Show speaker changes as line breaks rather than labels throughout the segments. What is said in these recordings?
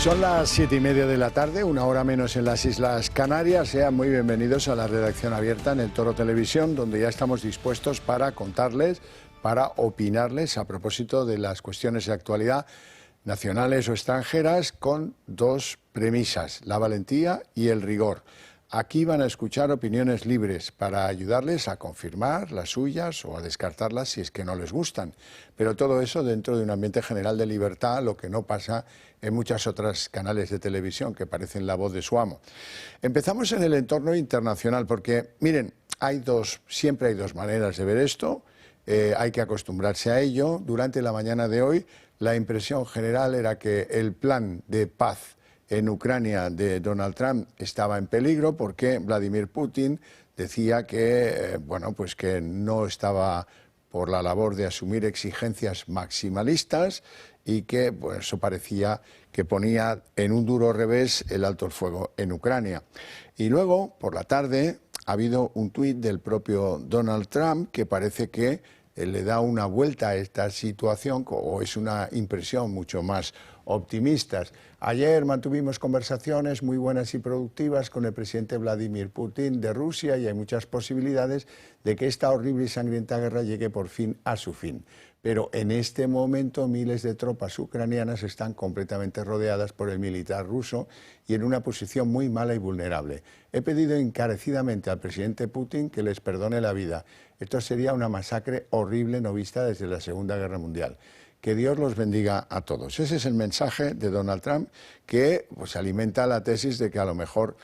Son las 7:30 de la tarde, una hora menos en las Islas Canarias. Sean muy bienvenidos a la redacción abierta en El Toro Televisión, donde ya estamos dispuestos para contarles, para opinarles a propósito de las cuestiones de actualidad nacionales o extranjeras, con dos premisas: la valentía y el rigor. Aquí van a escuchar opiniones libres para ayudarles a confirmar las suyas o a descartarlas si es que no les gustan. Pero todo eso dentro de un ambiente general de libertad, lo que no pasa en muchas otras canales de televisión que parecen la voz de su amo. Empezamos en el entorno internacional porque, miren, siempre hay dos maneras de ver esto. Hay que acostumbrarse a ello. Durante la mañana de hoy, la impresión general era que el plan de paz en Ucrania de Donald Trump estaba en peligro porque Vladimir Putin decía que, que no estaba por la labor de asumir exigencias maximalistas y que eso parecía que ponía en un duro revés el alto el fuego en Ucrania. Y luego, por la tarde, ha habido un tuit del propio Donald Trump que parece que le da una vuelta a esta situación, o es una impresión mucho más optimistas. Ayer mantuvimos conversaciones muy buenas y productivas con el presidente Vladimir Putin de Rusia y hay muchas posibilidades de que esta horrible y sangrienta guerra llegue por fin a su fin. Pero en este momento miles de tropas ucranianas están completamente rodeadas por el militar ruso y en una posición muy mala y vulnerable. He pedido encarecidamente al presidente Putin que les perdone la vida. Esto sería una masacre horrible no vista desde la Segunda Guerra Mundial. Que Dios los bendiga a todos. Ese es el mensaje de Donald Trump, que alimenta la tesis de que a lo mejor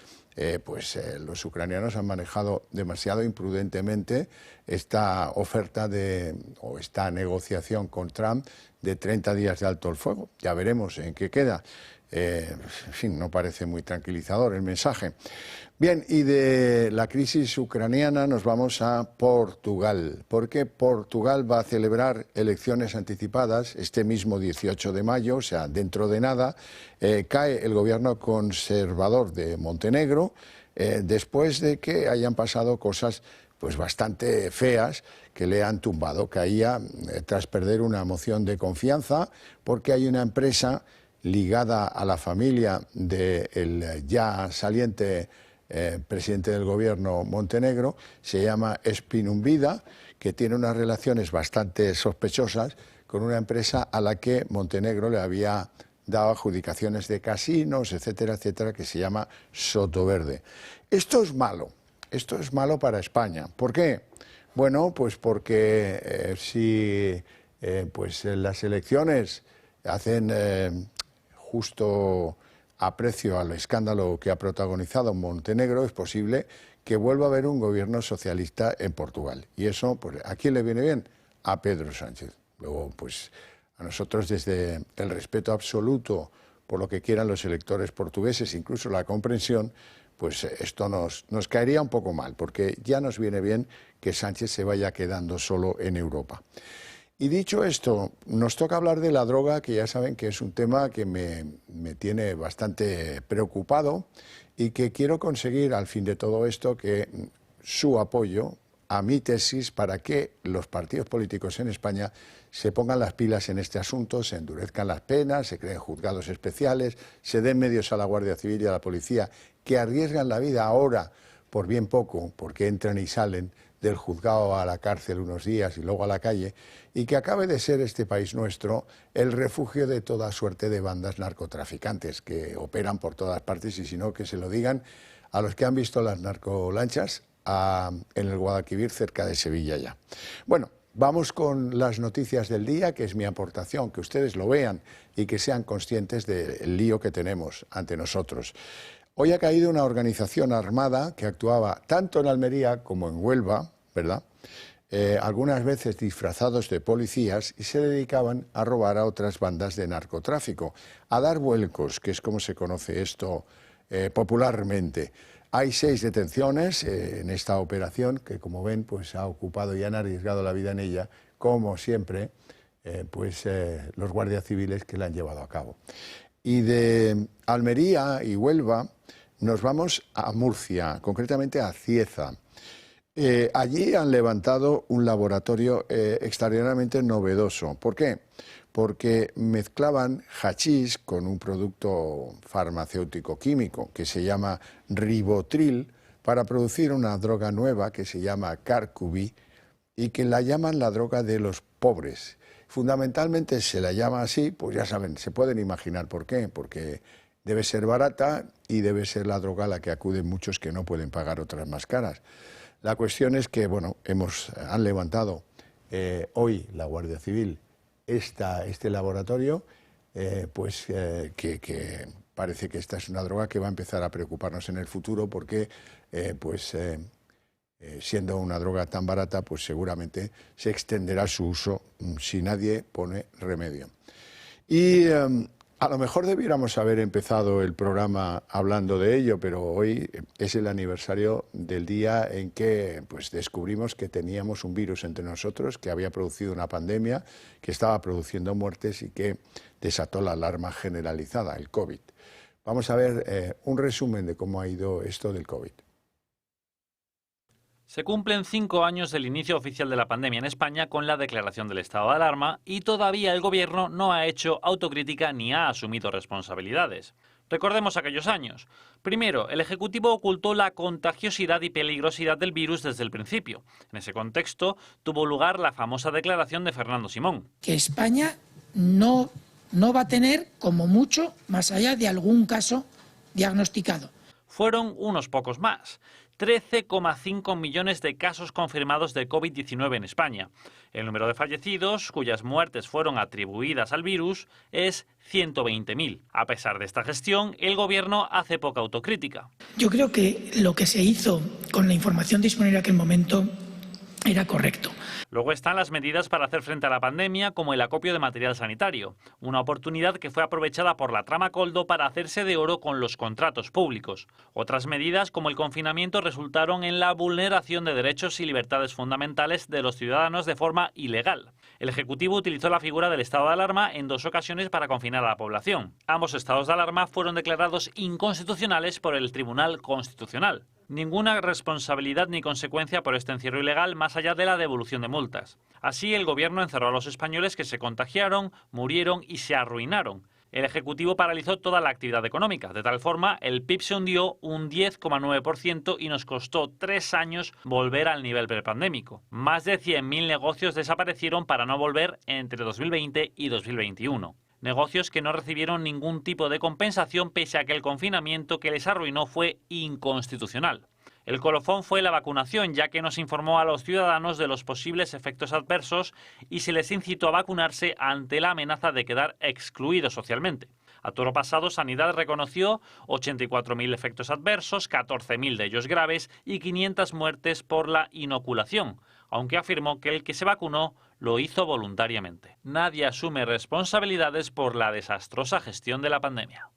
los ucranianos han manejado demasiado imprudentemente esta oferta o esta negociación con Trump de 30 días de alto el fuego. Ya veremos en qué queda. En fin, no parece muy tranquilizador el mensaje. Bien, y de la crisis ucraniana nos vamos a Portugal, porque Portugal va a celebrar elecciones anticipadas este mismo 18 de mayo, o sea, dentro de nada. Cae el gobierno conservador de Montenegro después de que hayan pasado cosas bastante feas que le han tumbado. Caía tras perder una moción de confianza porque hay una empresa ligada a la familia del ya saliente presidente del gobierno Montenegro, se llama Spinumbida, que tiene unas relaciones bastante sospechosas con una empresa a la que Montenegro le había dado adjudicaciones de casinos, etcétera, etcétera, que se llama Sotoverde. Esto es malo para España. ¿Por qué? Bueno, pues porque si las elecciones hacen justo aprecio al escándalo que ha protagonizado Montenegro, es posible que vuelva a haber un gobierno socialista en Portugal. Y eso, ¿a quién le viene bien? A Pedro Sánchez. Luego, a nosotros, desde el respeto absoluto por lo que quieran los electores portugueses, incluso la comprensión, esto nos caería un poco mal, porque ya nos viene bien que Sánchez se vaya quedando solo en Europa. Y dicho esto, nos toca hablar de la droga, que ya saben que es un tema que me tiene bastante preocupado y que quiero conseguir al fin de todo esto su apoyo a mi tesis para que los partidos políticos en España se pongan las pilas en este asunto, se endurezcan las penas, se creen juzgados especiales, se den medios a la Guardia Civil y a la policía que arriesgan la vida ahora por bien poco, porque entran y salen del juzgado a la cárcel unos días y luego a la calle, y que acabe de ser este país nuestro el refugio de toda suerte de bandas narcotraficantes que operan por todas partes, y si no, que se lo digan a los que han visto las narcolanchas en el Guadalquivir, cerca de Sevilla ya. Bueno, vamos con las noticias del día, que es mi aportación, que ustedes lo vean y que sean conscientes del lío que tenemos ante nosotros. Hoy ha caído una organización armada que actuaba tanto en Almería como en Huelva, ¿verdad? Algunas veces disfrazados de policías, y se dedicaban a robar a otras bandas de narcotráfico, a dar vuelcos, que es como se conoce esto popularmente. Hay 6 detenciones en esta operación que, como ven, ha ocupado y han arriesgado la vida en ella, como siempre, los guardias civiles que la han llevado a cabo. Y de Almería y Huelva nos vamos a Murcia, concretamente a Cieza. Allí han levantado un laboratorio extraordinariamente novedoso. ¿Por qué? Porque mezclaban hachís con un producto farmacéutico químico que se llama ribotril para producir una droga nueva que se llama Carcubi y que la llaman la droga de los pobres. Fundamentalmente se la llama así, pues ya saben, se pueden imaginar por qué, porque debe ser barata y debe ser la droga a la que acuden muchos que no pueden pagar otras más caras. La cuestión es que, bueno, han levantado hoy la Guardia Civil este laboratorio, que parece que esta es una droga que va a empezar a preocuparnos en el futuro porque, siendo una droga tan barata, pues seguramente se extenderá su uso si nadie pone remedio. Y a lo mejor debiéramos haber empezado el programa hablando de ello, pero hoy es el aniversario del día en que pues, descubrimos que teníamos un virus entre nosotros, que había producido una pandemia, que estaba produciendo muertes y que desató la alarma generalizada, el COVID. Vamos a ver un resumen de cómo ha ido esto del COVID.
Se cumplen 5 años del inicio oficial de la pandemia en España con la declaración del estado de alarma y todavía el Gobierno no ha hecho autocrítica ni ha asumido responsabilidades. Recordemos aquellos años. Primero, el Ejecutivo ocultó la contagiosidad y peligrosidad del virus desde el principio. En ese contexto tuvo lugar la famosa declaración de Fernando Simón.
Que España no va a tener, como mucho, más allá de algún caso diagnosticado.
Fueron unos pocos más. 13,5 millones de casos confirmados de COVID-19 en España. El número de fallecidos, cuyas muertes fueron atribuidas al virus, es 120.000. A pesar de esta gestión, el Gobierno hace poca autocrítica.
Yo creo que lo que se hizo con la información disponible en aquel momento era correcto.
Luego están las medidas para hacer frente a la pandemia, como el acopio de material sanitario, una oportunidad que fue aprovechada por la trama Koldo para hacerse de oro con los contratos públicos. Otras medidas, como el confinamiento, resultaron en la vulneración de derechos y libertades fundamentales de los ciudadanos de forma ilegal. El Ejecutivo utilizó la figura del estado de alarma en 2 ocasiones para confinar a la población. Ambos estados de alarma fueron declarados inconstitucionales por el Tribunal Constitucional. Ninguna responsabilidad ni consecuencia por este encierro ilegal más allá de la devolución de multas. Así, el Gobierno encerró a los españoles que se contagiaron, murieron y se arruinaron. El Ejecutivo paralizó toda la actividad económica. De tal forma, el PIB se hundió un 10,9% y nos costó 3 años volver al nivel prepandémico. Más de 100.000 negocios desaparecieron para no volver entre 2020 y 2021. Negocios que no recibieron ningún tipo de compensación pese a que el confinamiento que les arruinó fue inconstitucional. El colofón fue la vacunación, ya que nos informó a los ciudadanos de los posibles efectos adversos y se les incitó a vacunarse ante la amenaza de quedar excluidos socialmente. A toro pasado, Sanidad reconoció 84.000 efectos adversos, 14.000 de ellos graves y 500 muertes por la inoculación, aunque afirmó que el que se vacunó lo hizo voluntariamente. Nadie asume responsabilidades por la desastrosa gestión de la pandemia.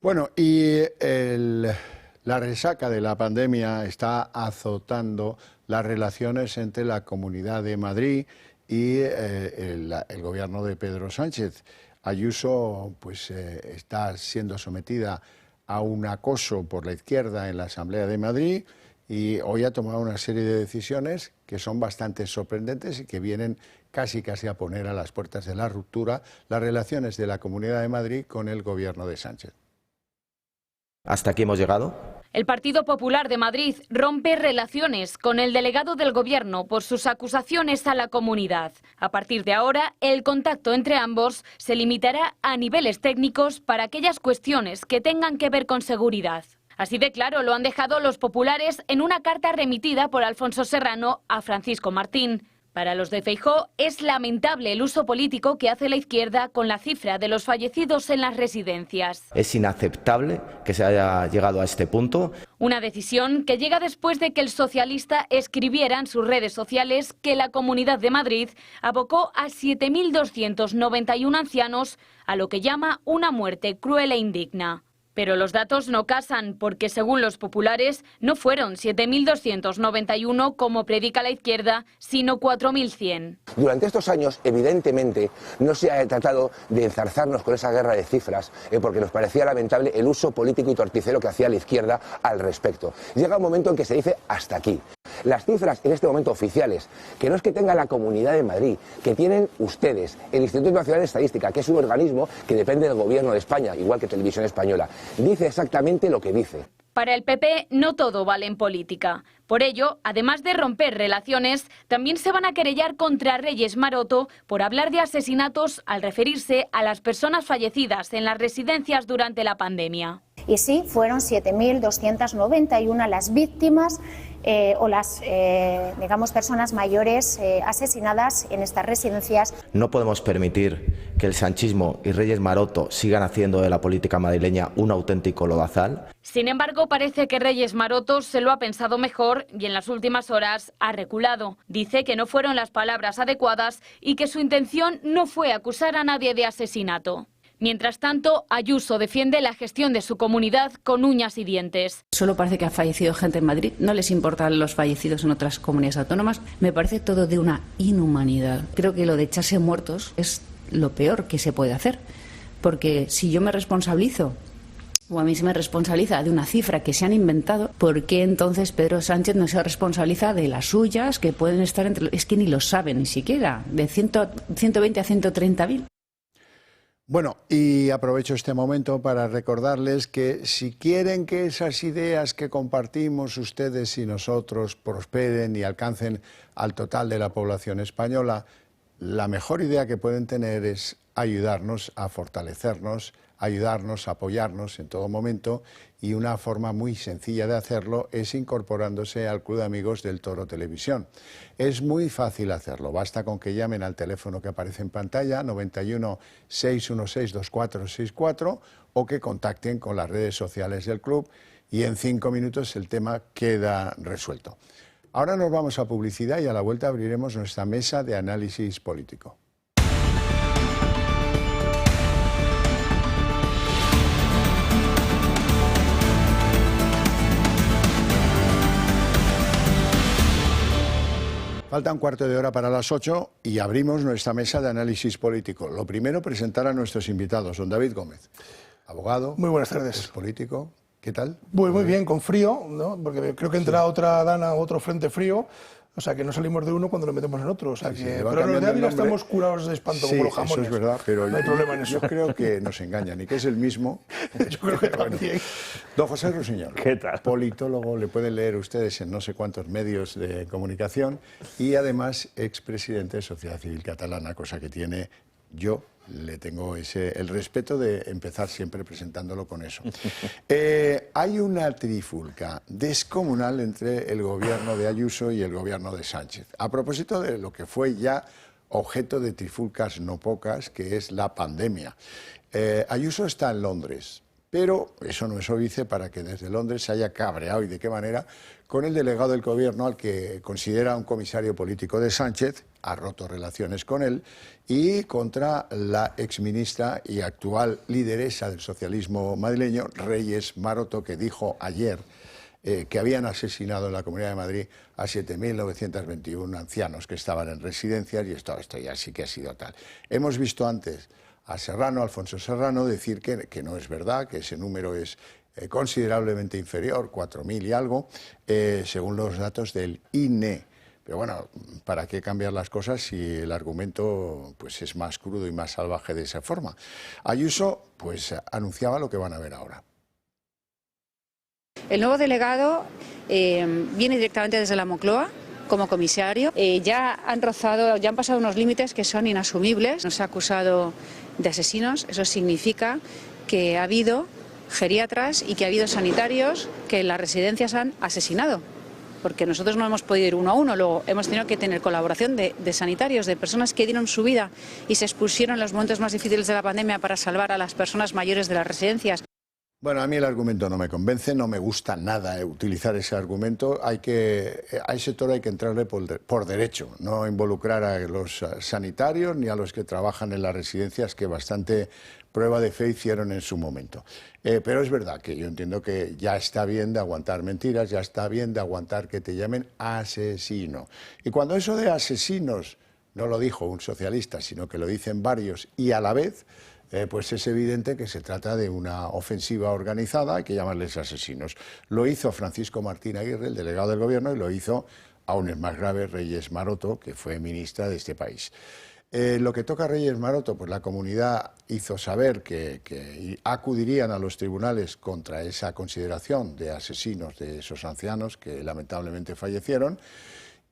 Bueno, y la resaca de la pandemia está azotando las relaciones entre la Comunidad de Madrid y el gobierno de Pedro Sánchez. Ayuso está siendo sometida a un acoso por la izquierda en la Asamblea de Madrid y hoy ha tomado una serie de decisiones que son bastante sorprendentes y que vienen casi a poner a las puertas de la ruptura las relaciones de la Comunidad de Madrid con el gobierno de Sánchez.
¿Hasta aquí hemos llegado?
El Partido Popular de Madrid rompe relaciones con el delegado del Gobierno por sus acusaciones a la comunidad. A partir de ahora, el contacto entre ambos se limitará a niveles técnicos para aquellas cuestiones que tengan que ver con seguridad. Así de claro lo han dejado los populares en una carta remitida por Alfonso Serrano a Francisco Martín. Para los de Feijóo es lamentable el uso político que hace la izquierda con la cifra de los fallecidos en las residencias.
Es inaceptable que se haya llegado a este punto.
Una decisión que llega después de que el socialista escribiera en sus redes sociales que la Comunidad de Madrid abocó a 7.291 ancianos a lo que llama una muerte cruel e indigna. Pero los datos no casan porque, según los populares, no fueron 7.291 como predica la izquierda, sino 4.100.
Durante estos años, evidentemente, no se ha tratado de enzarzarnos con esa guerra de cifras, porque nos parecía lamentable el uso político y torticero que hacía la izquierda al respecto. Llega un momento en que se dice hasta aquí. Las cifras en este momento oficiales, que no es que tenga la Comunidad de Madrid, que tienen ustedes, el Instituto Nacional de Estadística, que es un organismo que depende del Gobierno de España, igual que Televisión Española, dice exactamente lo que dice.
Para el PP no todo vale en política. Por ello, además de romper relaciones, también se van a querellar contra Reyes Maroto por hablar de asesinatos al referirse a las personas fallecidas en las residencias durante la pandemia.
Y sí, fueron 7.291 las víctimas o las, digamos, personas mayores asesinadas en estas residencias.
No podemos permitir que el sanchismo y Reyes Maroto sigan haciendo de la política madrileña un auténtico lodazal.
Sin embargo, parece que Reyes Maroto se lo ha pensado mejor y en las últimas horas ha reculado. Dice que no fueron las palabras adecuadas y que su intención no fue acusar a nadie de asesinato. Mientras tanto, Ayuso defiende la gestión de su comunidad con uñas y dientes.
Solo parece que ha fallecido gente en Madrid, no les importan los fallecidos en otras comunidades autónomas. Me parece todo de una inhumanidad. Creo que lo de echarse muertos es lo peor que se puede hacer, porque si yo me responsabilizo o a mí se me responsabiliza de una cifra que se han inventado, ¿por qué entonces Pedro Sánchez no se responsabiliza de las suyas que pueden estar entre... Es que ni lo saben ni siquiera, de 120 a 130.000.
Bueno, y aprovecho este momento para recordarles que si quieren que esas ideas que compartimos ustedes y nosotros prosperen y alcancen al total de la población española, la mejor idea que pueden tener es ayudarnos a fortalecernos, ayudarnos, apoyarnos en todo momento, y una forma muy sencilla de hacerlo es incorporándose al Club de Amigos del Toro Televisión. Es muy fácil hacerlo, basta con que llamen al teléfono que aparece en pantalla, 91 616 2464, o que contacten con las redes sociales del club y en 5 minutos el tema queda resuelto. Ahora nos vamos a publicidad y a la vuelta abriremos nuestra mesa de análisis político. Falta un cuarto de hora para las 8 y abrimos nuestra mesa de análisis político. Lo primero, presentar a nuestros invitados. Don David Gómez, abogado.
Muy buenas tardes.
Político. ¿Qué tal?
Muy bien, con frío, ¿no? Porque creo que entra otra dana, otro frente frío. O sea, que no salimos de uno cuando lo metemos en otro. O sea, pero los de Ávila estamos curados de espanto, como los jamones.
Eso es verdad, pero
no hay problema en eso.
Yo creo que nos engañan y que es el mismo.
Yo creo que también.
Don José Rusiñol,
¿qué tal?
Politólogo, le pueden leer ustedes en no sé cuántos medios de comunicación y además expresidente de Sociedad Civil Catalana, cosa que tiene yo. Le tengo el respeto de empezar siempre presentándolo con eso. Hay una trifulca descomunal entre el gobierno de Ayuso y el gobierno de Sánchez. A propósito de lo que fue ya objeto de trifulcas no pocas, que es la pandemia. Ayuso está en Londres, pero eso no es óbice para que desde Londres se haya cabreado, y de qué manera, con el delegado del gobierno al que considera un comisario político de Sánchez, ha roto relaciones con él, y contra la exministra y actual lideresa del socialismo madrileño, Reyes Maroto, que dijo ayer que habían asesinado en la Comunidad de Madrid a 7.921 ancianos que estaban en residencias, y esto ya sí que ha sido tal. Hemos visto antes a Serrano, Alfonso Serrano, decir que no es verdad, que ese número es considerablemente inferior, 4.000 y algo, según los datos del INE. Pero bueno, ¿para qué cambiar las cosas si el argumento pues, es más crudo y más salvaje de esa forma? Ayuso pues, anunciaba lo que van a ver ahora.
El nuevo delegado viene directamente desde la Moncloa como comisario. Ya han pasado unos límites que son inasumibles. Nos ha acusado de asesinos. Eso significa que ha habido geriatras y que ha habido sanitarios que en las residencias han asesinado. Porque nosotros no hemos podido ir uno a uno, luego hemos tenido que tener colaboración de sanitarios, de personas que dieron su vida y se expusieron en los momentos más difíciles de la pandemia para salvar a las personas mayores de las residencias.
Bueno, a mí el argumento no me convence, no me gusta nada utilizar ese argumento. A ese toro hay que entrarle por derecho, no involucrar a los sanitarios ni a los que trabajan en las residencias, que bastante prueba de fe hicieron en su momento. Pero es verdad que yo entiendo que ya está bien de aguantar mentiras, ya está bien de aguantar que te llamen asesino. Y cuando eso de asesinos no lo dijo un socialista, sino que lo dicen varios y a la vez, pues es evidente que se trata de una ofensiva organizada, hay que llamarles asesinos. Lo hizo Francisco Martín Aguirre, el delegado del Gobierno, y lo hizo, aún es más grave, Reyes Maroto, que fue ministra de este país. Lo que toca a Reyes Maroto, pues la comunidad hizo saber que acudirían a los tribunales contra esa consideración de asesinos de esos ancianos que lamentablemente fallecieron.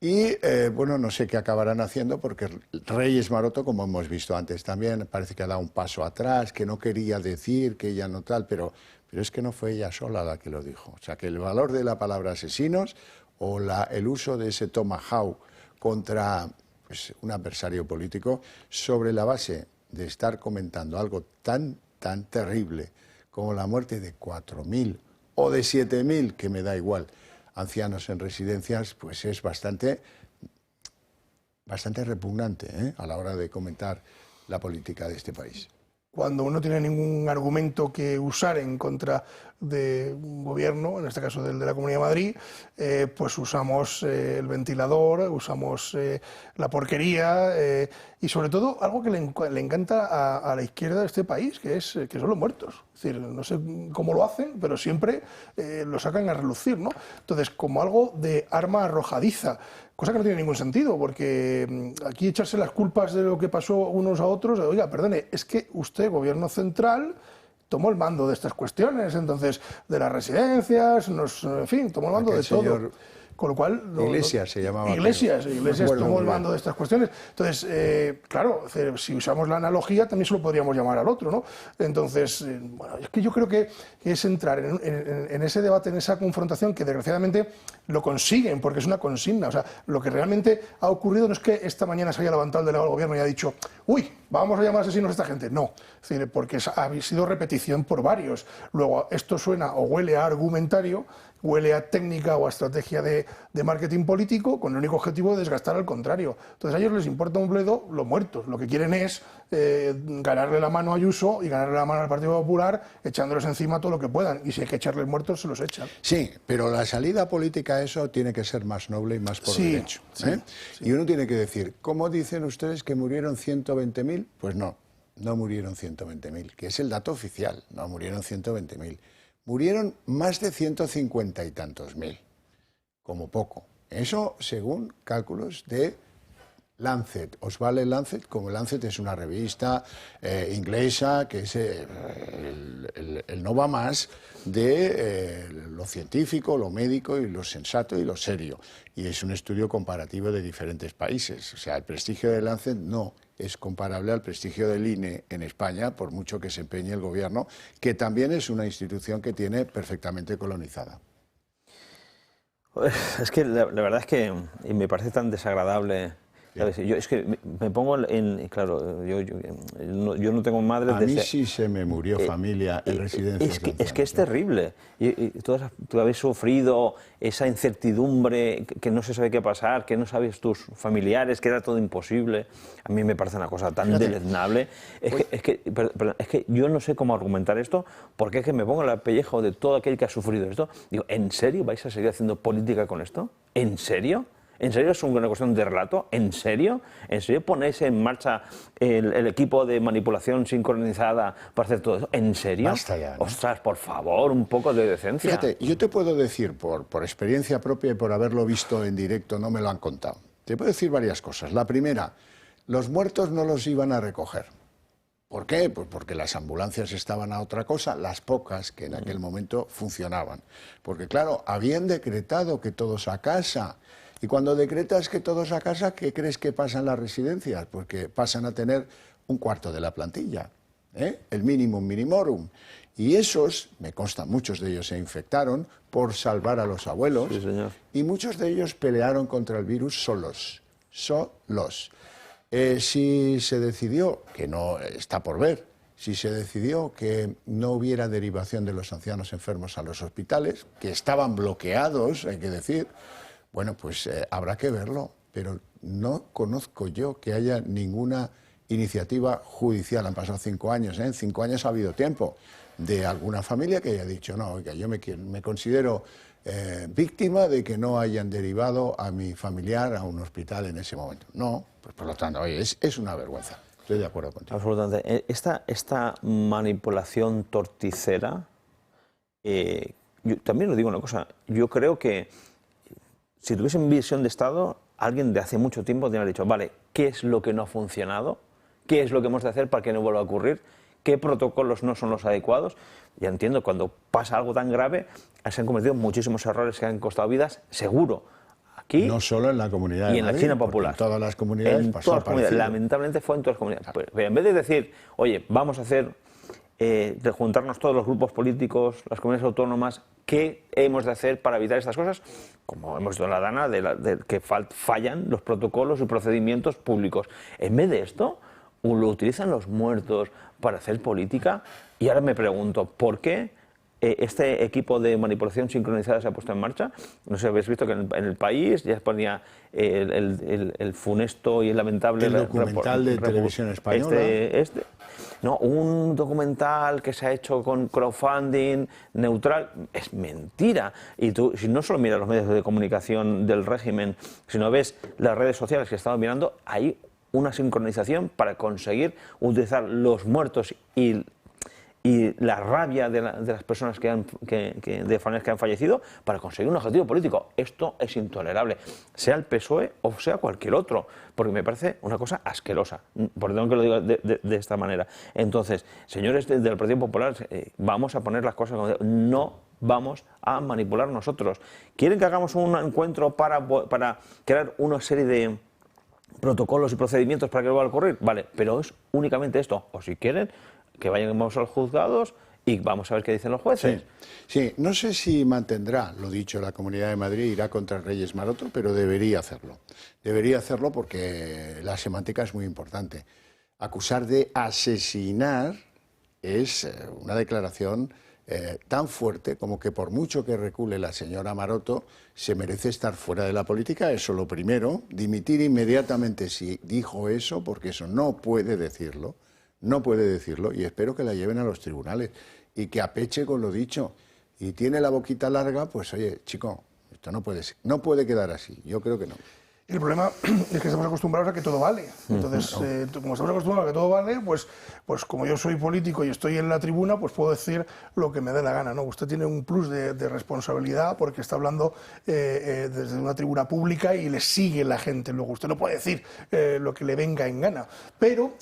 Y bueno, no sé qué acabarán haciendo, porque Reyes Maroto, como hemos visto antes también, parece que ha dado un paso atrás, que no quería decir, que ella no tal, pero es que no fue ella sola la que lo dijo. O sea, que el valor de la palabra asesinos o el uso de ese tomahawk contra pues, un adversario político, sobre la base de estar comentando algo tan terrible como la muerte de 4.000 o de 7.000, que me da igual, ancianos en residencias, pues es bastante repugnante a la hora de comentar la política de este país.
Cuando uno tiene ningún argumento que usar en contra de un gobierno, en este caso del de la Comunidad de Madrid, pues usamos el ventilador, usamos la porquería y sobre todo algo que le encanta a la izquierda de este país, que son los muertos. Es decir, no sé cómo lo hacen, pero siempre lo sacan a relucir, ¿no? Entonces, como algo de arma arrojadiza, cosa que no tiene ningún sentido, porque aquí echarse las culpas de lo que pasó unos a otros, oiga, perdone, es que usted, gobierno central, tomó el mando de estas cuestiones, entonces, de las residencias, en fin, tomó el mando de todo. Con lo cual...
Iglesias se llamaba.
Iglesias tomó el mando de estas cuestiones. Entonces, claro, si usamos la analogía, también se lo podríamos llamar al otro, ¿no? Entonces, bueno, es que yo creo que es entrar en ese debate, en esa confrontación, que desgraciadamente lo consiguen, porque es una consigna. O sea, lo que realmente ha ocurrido no es que esta mañana se haya levantado el delegado del Gobierno y haya dicho, uy, vamos a llamar asesinos a esta gente. No, es decir, porque ha sido repetición por varios. Luego, esto suena o huele a argumentario, huele a técnica o a estrategia de marketing político con el único objetivo de desgastar al contrario. Entonces a ellos les importa un bledo los muertos. Lo que quieren es ganarle la mano a Ayuso y ganarle la mano al Partido Popular echándoles encima todo lo que puedan. Y si hay que echarles muertos, se los echan.
Sí, pero la salida política a eso tiene que ser más noble y más por derecho. Sí. Y uno tiene que decir, ¿cómo dicen ustedes que murieron 120.000? Pues no murieron 120.000, que es el dato oficial, no murieron 120.000. Murieron más de 150 y tantos mil, como poco. Eso según cálculos de Lancet. Os vale Lancet, como Lancet es una revista inglesa que es el no va más de lo científico, lo médico y lo sensato y lo serio. Y es un estudio comparativo de diferentes países. O sea, el prestigio de Lancet no es comparable al prestigio del INE en España, por mucho que se empeñe el gobierno, que también es una institución que tiene perfectamente colonizada.
Es que la verdad es que me parece tan desagradable. ¿Sabes? Yo es que me pongo en... Claro, yo no tengo madre...
A mí sí se me murió familia en residencias.
Es que es terrible. Tú habéis sufrido esa incertidumbre, que no se sabe qué pasar, que no sabes tus familiares, que era todo imposible. A mí me parece una cosa tan deleznable. Es que yo no sé cómo argumentar esto, porque es que me pongo en el pellejo de todo aquel que ha sufrido esto. Digo, ¿en serio vais a seguir haciendo política con esto? ¿En serio? ¿En serio es una cuestión de relato? ¿En serio? ¿En serio ponéis en marcha el equipo de manipulación sincronizada para hacer todo eso? ¿En serio?
Basta ya, ¿no?
Ostras, por favor, un poco de decencia.
Fíjate, yo te puedo decir, por experiencia propia y por haberlo visto en directo, no me lo han contado. Te puedo decir varias cosas. La primera, los muertos no los iban a recoger. ¿Por qué? Pues porque las ambulancias estaban a otra cosa, las pocas que en aquel momento funcionaban. Porque claro, habían decretado que todos a casa. Y cuando decretas que todos a casa, ¿qué crees que pasa en las residencias? Porque pasan a tener un cuarto de la plantilla, el minimum minimorum. Y esos, me consta, muchos de ellos se infectaron por salvar a los abuelos.
Sí, señor.
Y muchos de ellos pelearon contra el virus solos. Si se decidió, que no está por ver, si se decidió que no hubiera derivación de los ancianos enfermos a los hospitales, que estaban bloqueados, hay que decir, bueno, pues habrá que verlo, pero no conozco yo que haya ninguna iniciativa judicial. Han pasado 5 años, En 5 años ha habido tiempo de alguna familia que haya dicho, no, oiga, yo me considero víctima de que no hayan derivado a mi familiar a un hospital en ese momento. No, pues por lo tanto, oye, es una vergüenza. Estoy de acuerdo contigo.
Absolutamente. Esta manipulación torticera, yo también os digo una cosa, yo creo que si tuviesen visión de Estado, alguien de hace mucho tiempo tendría dicho, vale, ¿qué es lo que no ha funcionado? ¿Qué es lo que hemos de hacer para que no vuelva a ocurrir? ¿Qué protocolos no son los adecuados? Ya entiendo, cuando pasa algo tan grave, se han cometido muchísimos errores que han costado vidas, seguro. Aquí,
no solo en la comunidad de
y en
Madrid,
la China popular.
En todas las comunidades pasó parecido.
Lamentablemente fue en todas las comunidades. Pero en vez de decir, oye, vamos a hacer, de juntarnos todos los grupos políticos, las comunidades autónomas, ¿qué hemos de hacer para evitar estas cosas? Como hemos visto en la Dana, de que fallan los protocolos y procedimientos públicos. En vez de esto, lo utilizan los muertos para hacer política. Y ahora me pregunto, ¿por qué este equipo de manipulación sincronizada se ha puesto en marcha? No sé si habéis visto que en el País ya ponía el funesto y el lamentable...
El documental de Televisión Española.
No, un documental que se ha hecho con crowdfunding neutral. Es mentira. Y tú, si no solo miras los medios de comunicación del régimen, sino ves las redes sociales que estamos mirando, hay una sincronización para conseguir utilizar los muertos y la rabia de las personas de familias que han fallecido para conseguir un objetivo político. Esto es intolerable, sea el PSOE o sea cualquier otro, porque me parece una cosa asquerosa, por eso que lo digo de esta manera. Entonces, señores del Partido Popular, vamos a poner las cosas como no vamos a manipular nosotros. ¿Quieren que hagamos un encuentro para crear una serie de protocolos y procedimientos para que no vaya a ocurrir? Vale, pero es únicamente esto. O si quieren, que vayamos a los juzgados y vamos a ver qué dicen los jueces.
Sí, no sé si mantendrá lo dicho la Comunidad de Madrid, irá contra Reyes Maroto, pero debería hacerlo. Debería hacerlo porque la semántica es muy importante. Acusar de asesinar es una declaración tan fuerte como que por mucho que recule la señora Maroto, se merece estar fuera de la política. Eso lo primero, dimitir inmediatamente si dijo eso, porque eso no puede decirlo. No puede decirlo, y espero que la lleven a los tribunales y que apeche con lo dicho. Y tiene la boquita larga, pues oye, chico, esto no puede quedar así. Yo creo que no.
El problema es que estamos acostumbrados a que todo vale. Entonces, como estamos acostumbrados a que todo vale, pues como yo soy político y estoy en la tribuna, pues puedo decir lo que me dé la gana, ¿no? Usted tiene un plus de responsabilidad porque está hablando desde una tribuna pública y le sigue la gente. Luego usted no puede decir lo que le venga en gana. Pero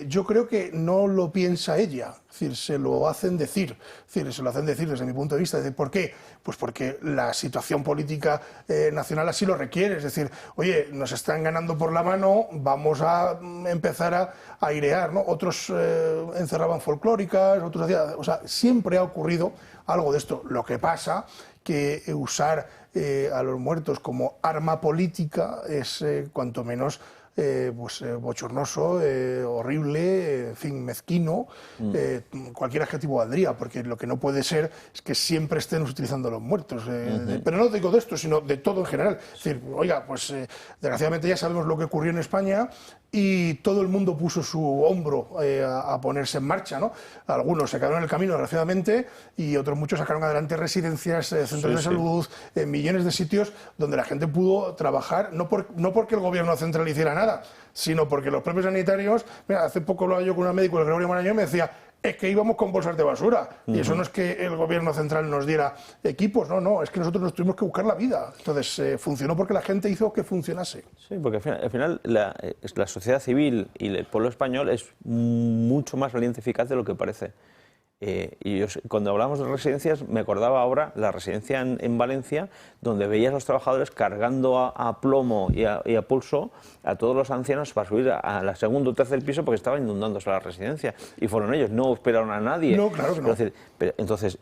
yo creo que no lo piensa ella. Es decir, se lo hacen decir. Es decir, se lo hacen decir desde mi punto de vista. ¿Por qué? Pues porque la situación política nacional así lo requiere. Es decir, oye, nos están ganando por la mano, vamos a empezar a airear, ¿no? Otros encerraban folclóricas, otros hacían... O sea, siempre ha ocurrido algo de esto. Lo que pasa que usar a los muertos como arma política es cuanto menos... bochornoso, horrible, en fin, mezquino, cualquier adjetivo valdría, porque lo que no puede ser es que siempre estén utilizando a los muertos. Pero no digo de esto, sino de todo en general. Es decir, oiga, pues desgraciadamente ya sabemos lo que ocurrió en España y todo el mundo puso su hombro a ponerse en marcha, ¿no? Algunos se quedaron en el camino, desgraciadamente, y otros muchos sacaron adelante residencias, centros de salud, millones de sitios donde la gente pudo trabajar, no porque el gobierno central hiciera nada, sino porque los propios sanitarios... Mira, hace poco hablaba yo con un médico, el Gregorio Marañón, y me decía... Es que íbamos con bolsas de basura. Y eso no es que el gobierno central nos diera equipos, no, es que nosotros nos tuvimos que buscar la vida. Entonces, funcionó porque la gente hizo que funcionase.
Sí, porque al final la sociedad civil y el pueblo español es mucho más valiente y eficaz de lo que parece. Y cuando hablamos de residencias, me acordaba ahora la residencia en Valencia, donde veías a los trabajadores cargando a plomo y a pulso a todos los ancianos para subir a la segundo o tercer piso porque estaba inundándose la residencia. Y fueron ellos, no esperaron a nadie.
No, claro que no.
Entonces,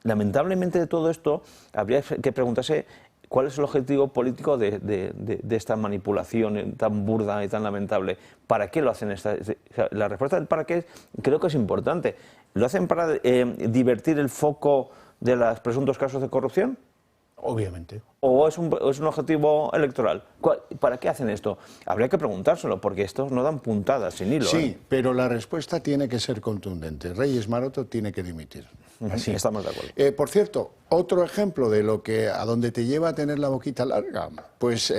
lamentablemente de todo esto, habría que preguntarse cuál es el objetivo político de esta manipulación tan burda y tan lamentable. ¿Para qué lo hacen? La respuesta del para qué creo que es importante. ¿Lo hacen para divertir el foco de los presuntos casos de corrupción?
Obviamente.
¿O es un objetivo electoral? ¿Para qué hacen esto? Habría que preguntárselo, porque estos no dan puntadas sin hilo.
Sí, pero la respuesta tiene que ser contundente. Reyes Maroto tiene que dimitir.
Así estamos de acuerdo.
Por cierto, otro ejemplo de a donde te lleva a tener la boquita larga, pues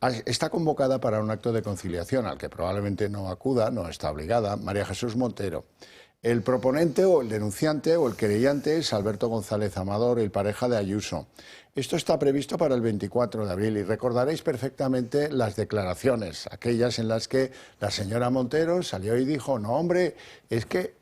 Está convocada para un acto de conciliación al que probablemente no acuda, no está obligada, María Jesús Montero. El proponente o el denunciante o el querellante es Alberto González Amador, el pareja de Ayuso. Esto está previsto para el 24 de abril y recordaréis perfectamente las declaraciones, aquellas en las que la señora Montero salió y dijo, no hombre, es que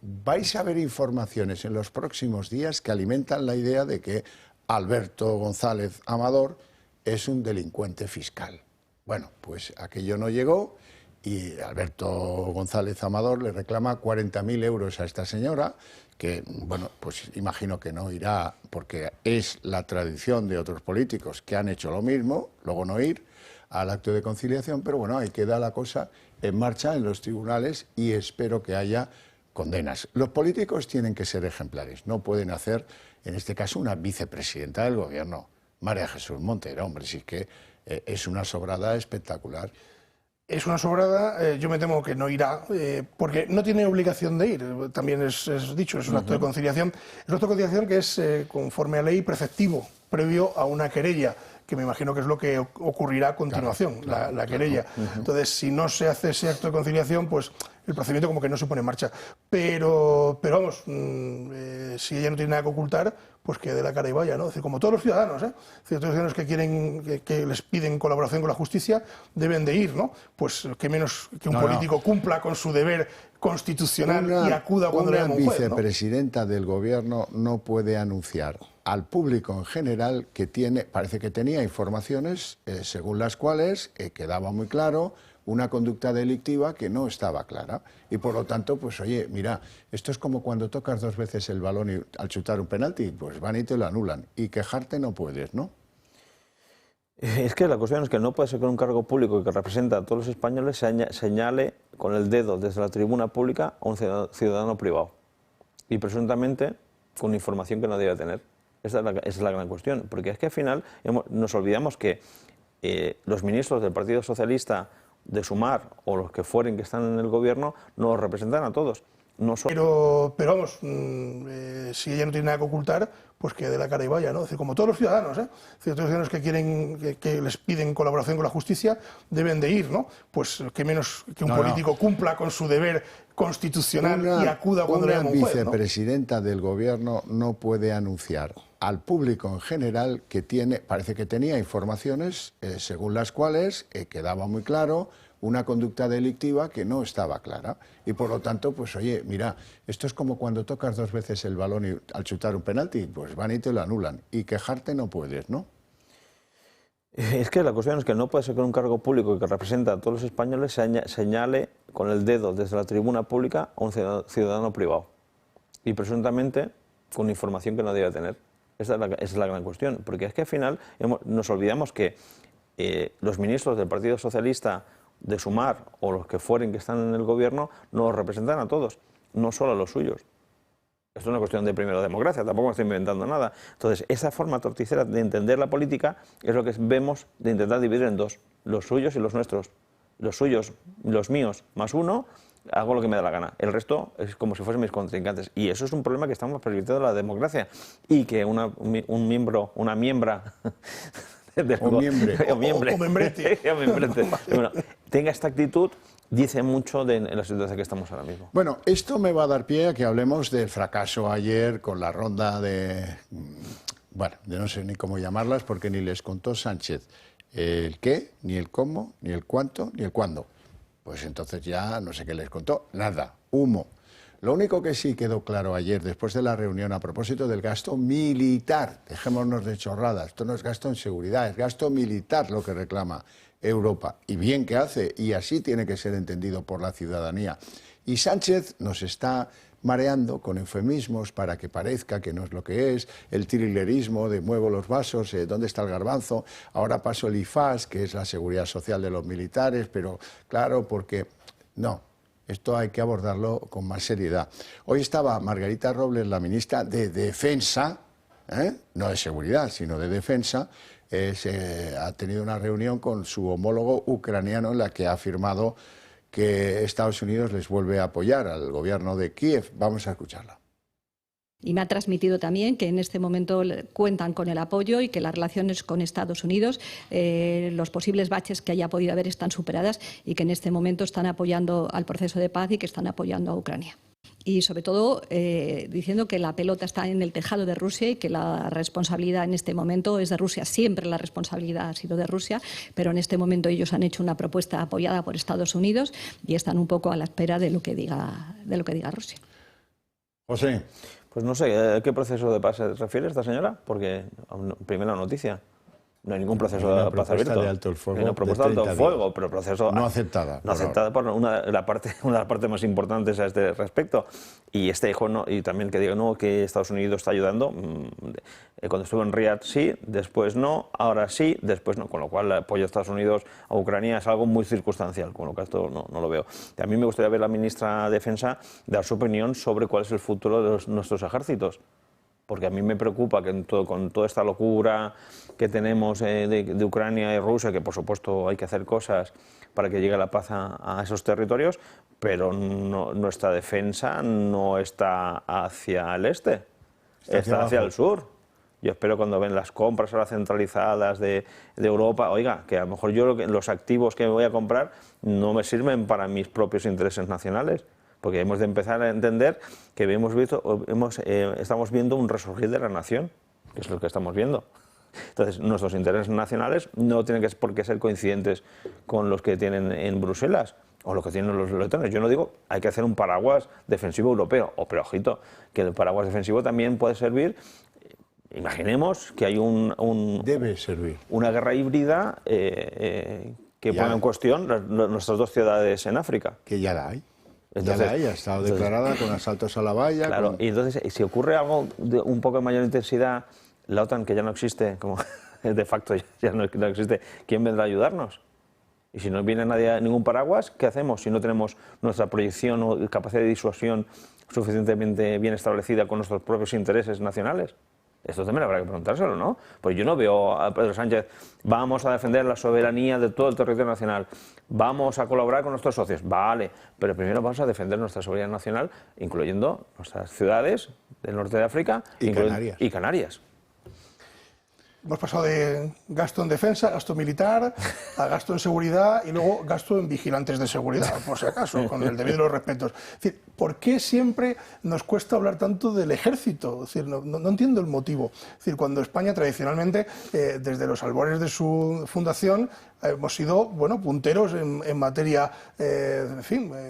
vais a ver informaciones en los próximos días que alimentan la idea de que Alberto González Amador es un delincuente fiscal. Bueno, pues aquello no llegó y Alberto González Amador le reclama 40.000 euros a esta señora, que, bueno, pues imagino que no irá porque es la tradición de otros políticos que han hecho lo mismo, luego no ir al acto de conciliación, pero bueno, ahí queda la cosa en marcha en los tribunales y espero que haya condenas. Los políticos tienen que ser ejemplares, no pueden hacer, en este caso, una vicepresidenta del gobierno, María Jesús Montero, hombre, sí que es una sobrada espectacular.
Es una sobrada, yo me temo que no irá, porque no tiene obligación de ir, también es dicho, es un acto de conciliación. Es un acto de conciliación que es, conforme a ley, preceptivo, previo a una querella, que me imagino que es lo que ocurrirá a continuación, la querella. Entonces, si no se hace ese acto de conciliación, pues el procedimiento como que no se pone en marcha. Pero vamos, si ella no tiene nada que ocultar, pues que dé la cara y vaya, ¿no? Es decir, como todos los ciudadanos, ¿eh? Es decir, todos los ciudadanos que quieren, que les piden colaboración con la justicia, deben de ir, ¿no? Pues que menos que un político cumpla con su deber constitucional y acuda cuando le llama un juez, ¿no?
Una vicepresidenta del gobierno no puede anunciar al público en general que parece que tenía informaciones según las cuales quedaba muy claro una conducta delictiva que no estaba clara. Y por lo tanto, pues oye, mira, esto es como cuando tocas 2 veces el balón y al chutar un penalti, pues van y te lo anulan. Y quejarte no puedes, ¿no?
Es que la cuestión es que no puede ser que un cargo público que representa a todos los españoles señale con el dedo desde la tribuna pública a un ciudadano privado. Y presuntamente con información que no debe tener. Esa es la gran cuestión. Porque es que al final nos olvidamos que los ministros del Partido Socialista de Sumar o los que fueren que están en el gobierno nos representan a todos. No
pero vamos, si ella no tiene nada que ocultar, pues que dé la cara y vaya, ¿no? Es decir, como todos los ciudadanos, ¿eh? Es decir, todos los ciudadanos que quieren, que les piden colaboración con la justicia, deben de ir, ¿no? Pues que menos que un político cumpla con su deber constitucional y acuda cuando le llama un juez, ¿no?
Una vicepresidenta del gobierno no puede anunciar al público en general que parece que tenía informaciones según las cuales quedaba muy claro una conducta delictiva que no estaba clara. Y por lo tanto, pues oye, mira, esto es como cuando tocas 2 veces el balón y al chutar un penalti, pues van y te lo anulan. Y quejarte no puedes, ¿no?
Es que la cuestión es que no puede ser que un cargo público que representa a todos los españoles señale con el dedo desde la tribuna pública a un ciudadano privado. Y presuntamente con información que no debe tener. Esa es la gran cuestión. Porque es que al final nos olvidamos que los ministros del Partido Socialista de Sumar o los que fueren que están en el gobierno nos representan a todos, no solo a los suyos. Esto es una cuestión de primero democracia, tampoco me estoy inventando nada. Entonces, esa forma torticera de entender la política es lo que vemos de intentar dividir en 2, los suyos y los nuestros. Los suyos, los míos, más uno, hago lo que me da la gana. El resto es como si fuesen mis contrincantes. Y eso es un problema que estamos pervirtiendo la democracia. Y que una miembra...
O membrete.
Bueno, tenga esta actitud, dice mucho en la situación que estamos ahora mismo.
Bueno, esto me va a dar pie a que hablemos del fracaso ayer con la ronda de... Bueno, yo no sé ni cómo llamarlas porque ni les contó Sánchez el qué, ni el cómo, ni el cuánto, ni el cuándo. Pues entonces ya no sé qué les contó. Nada, humo. Lo único que sí quedó claro ayer, después de la reunión, a propósito del gasto militar, dejémonos de chorradas, esto no es gasto en seguridad, es gasto militar lo que reclama Europa, y bien que hace, y así tiene que ser entendido por la ciudadanía. Y Sánchez nos está mareando con eufemismos para que parezca que no es lo que es, el tirilerismo de muevo los vasos, ¿dónde está el garbanzo? Ahora paso el IFAS, que es la seguridad social de los militares, pero claro, porque no. Esto hay que abordarlo con más seriedad. Hoy estaba Margarita Robles, la ministra de Defensa, no de Seguridad, sino de Defensa, ha tenido una reunión con su homólogo ucraniano en la que ha afirmado que Estados Unidos les vuelve a apoyar al gobierno de Kiev. Vamos a escucharla.
Y me ha transmitido también que en este momento cuentan con el apoyo y que las relaciones con Estados Unidos, los posibles baches que haya podido haber están superadas y que en este momento están apoyando al proceso de paz y que están apoyando a Ucrania. Y sobre todo diciendo que la pelota está en el tejado de Rusia y que la responsabilidad en este momento es de Rusia. Siempre la responsabilidad ha sido de Rusia, pero en este momento ellos han hecho una propuesta apoyada por Estados Unidos y están un poco a la espera de lo que diga Rusia.
José.
Pues no sé, ¿a qué proceso de paz se refiere esta señora? Porque, primera noticia, no hay ningún proceso de paz abierto.
De alto el fuego.
Hay una propuesta de alto el fuego, pero proceso
no aceptada.
No aceptada por una de las partes más importantes a este respecto. Y y también que diga que Estados Unidos está ayudando. Cuando estuvo en Riad sí, después no, ahora sí, después no. Con lo cual el apoyo de Estados Unidos a Ucrania es algo muy circunstancial, con lo que esto no lo veo. Y a mí me gustaría ver a la ministra de Defensa dar su opinión sobre cuál es el futuro de nuestros ejércitos. Porque a mí me preocupa que con toda esta locura que tenemos de Ucrania y Rusia, que por supuesto hay que hacer cosas para que llegue la paz a esos territorios, pero nuestra defensa no está hacia el este, está hacia el sur. Yo espero cuando ven las compras ahora centralizadas de Europa, oiga, que a lo mejor los activos que me voy a comprar no me sirven para mis propios intereses nacionales. Porque hemos de empezar a entender que estamos viendo un resurgir de la nación, que es lo que estamos viendo. Entonces, nuestros intereses nacionales no tienen por qué ser coincidentes con los que tienen en Bruselas o los que tienen los letones. Yo no digo hay que hacer un paraguas defensivo europeo, pero ojito, que el paraguas defensivo también puede servir. Imaginemos que hay
debe servir
una guerra híbrida que ponga en cuestión nuestras dos ciudades en África.
Que ya la hay. Entonces, ya ha estado declarada con asaltos a la valla.
Claro, y entonces, si ocurre algo de un poco de mayor intensidad, la OTAN, que ya no existe, como de facto ya no existe, ¿quién vendrá a ayudarnos? Y si no viene ningún paraguas, ¿qué hacemos? Si no tenemos nuestra proyección o capacidad de disuasión suficientemente bien establecida con nuestros propios intereses nacionales. Esto también habrá que preguntárselo, ¿no? Pues yo no veo a Pedro Sánchez, vamos a defender la soberanía de todo el territorio nacional, vamos a colaborar con nuestros socios, vale, pero primero vamos a defender nuestra soberanía nacional, incluyendo nuestras ciudades del norte de África y Canarias.
Hemos pasado de gasto en defensa, gasto militar, a gasto en seguridad y luego gasto en vigilantes de seguridad, por si acaso, con el debido de los respetos. Es decir, ¿por qué siempre nos cuesta hablar tanto del ejército? Es decir, no entiendo el motivo. Es decir, cuando España tradicionalmente, desde los albores de su fundación, hemos sido punteros en materia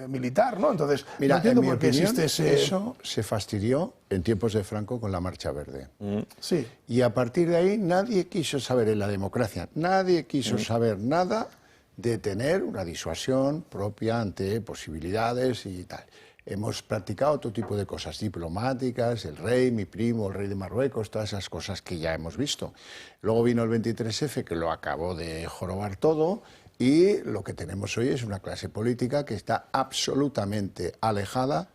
militar, ¿no? Entonces,
mira,
no entiendo
en mi
por qué
opinión,
existe ese...
Eso se fastidió en tiempos de Franco con la Marcha Verde.
Sí.
Y a partir de ahí nadie quiso saber en la democracia, nadie quiso saber nada de tener una disuasión propia ante posibilidades y tal. Hemos practicado otro tipo de cosas diplomáticas, el rey, mi primo, el rey de Marruecos, todas esas cosas que ya hemos visto. Luego vino el 23F, que lo acabó de jorobar todo, y lo que tenemos hoy es una clase política que está absolutamente alejada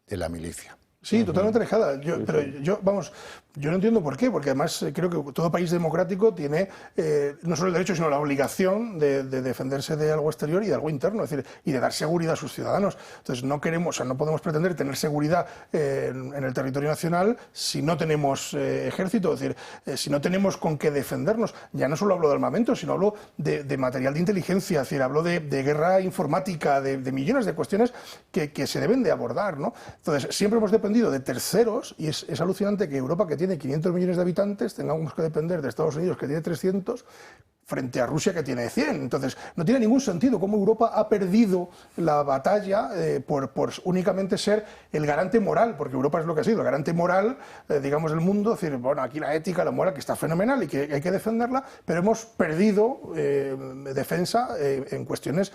de la milicia.
Sí, totalmente alejada. Pero yo no entiendo por qué, porque además creo que todo país democrático tiene no solo el derecho, sino la obligación de defenderse de algo exterior y de algo interno, es decir, y de dar seguridad a sus ciudadanos. Entonces no podemos pretender tener seguridad en el territorio nacional si no tenemos ejército, es decir, si no tenemos con qué defendernos. Ya no solo hablo de armamento, sino hablo de material de inteligencia, es decir, hablo de guerra informática, de millones de cuestiones que se deben de abordar, ¿no? Entonces siempre hemos dependido de terceros y es alucinante que Europa, que tiene 500 millones de habitantes, tengamos que depender de Estados Unidos, que tiene 300, frente a Rusia, que tiene 100. Entonces, no tiene ningún sentido cómo Europa ha perdido la batalla por únicamente ser el garante moral, porque Europa es lo que ha sido, el garante moral, digamos, del mundo. Es decir, bueno, aquí la ética, la moral, que está fenomenal y que hay que defenderla, pero hemos perdido defensa en cuestiones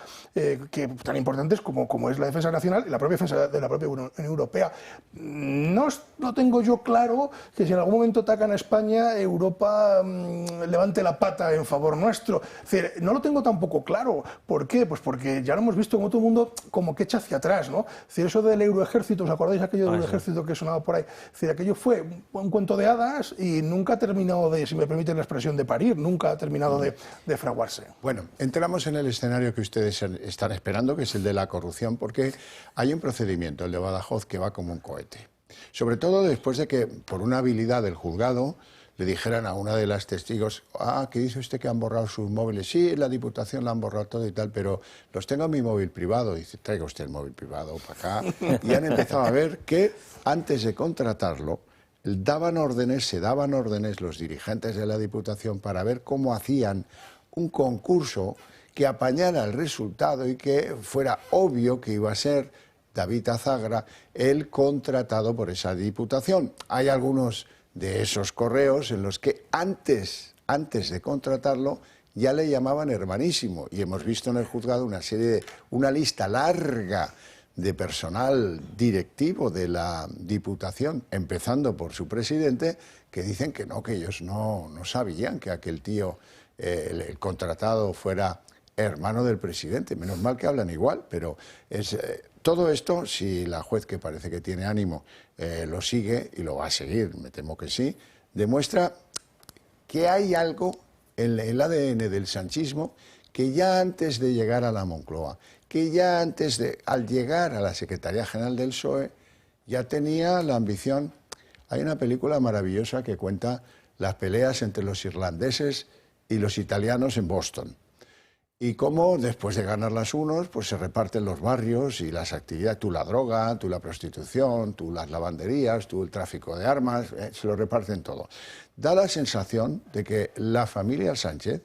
tan importantes como es la defensa nacional y la propia defensa de la propia Unión Europea. No tengo yo claro que si en algún momento atacan a España, Europa levante la pata en favor nuestro. Es decir, no lo tengo tampoco claro. ¿Por qué? Pues porque ya lo hemos visto como todo el mundo como que echa hacia atrás, ¿no? Es decir, eso del euroejército, ¿os acordáis aquello del euroejército que sonaba por ahí? Es decir, aquello fue un cuento de hadas y nunca ha terminado de, si me permiten la expresión, de parir, nunca ha terminado de fraguarse.
Bueno, entramos en el escenario que ustedes están esperando, que es el de la corrupción, porque hay un procedimiento, el de Badajoz, que va como un cohete. Sobre todo después de que, por una habilidad del juzgado, le dijeran a una de las testigos, ¿qué dice usted que han borrado sus móviles? Sí, la Diputación la han borrado todo y tal, pero los tengo en mi móvil privado. Dice, traiga usted el móvil privado para acá. Y han empezado a ver que antes de contratarlo, se daban órdenes los dirigentes de la Diputación para ver cómo hacían un concurso que apañara el resultado y que fuera obvio que iba a ser David Azagra el contratado por esa Diputación. Hay algunos de esos correos en los que antes de contratarlo ya le llamaban hermanísimo, y hemos visto en el juzgado una lista larga de personal directivo de la Diputación, empezando por su presidente, que dicen que ellos no sabían que aquel tío, el contratado, fuera hermano del presidente. Menos mal que hablan igual, pero todo esto, si la juez, que parece que tiene ánimo, lo sigue, y lo va a seguir, me temo que sí, demuestra que hay algo en el ADN del sanchismo que ya antes de llegar a la Moncloa, que ya al llegar a la Secretaría General del PSOE, ya tenía la ambición. Hay una película maravillosa que cuenta las peleas entre los irlandeses y los italianos en Boston. Y cómo después de ganarlas unos, pues se reparten los barrios y las actividades, tú la droga, tú la prostitución, tú las lavanderías, tú el tráfico de armas, se lo reparten todo. Da la sensación de que la familia Sánchez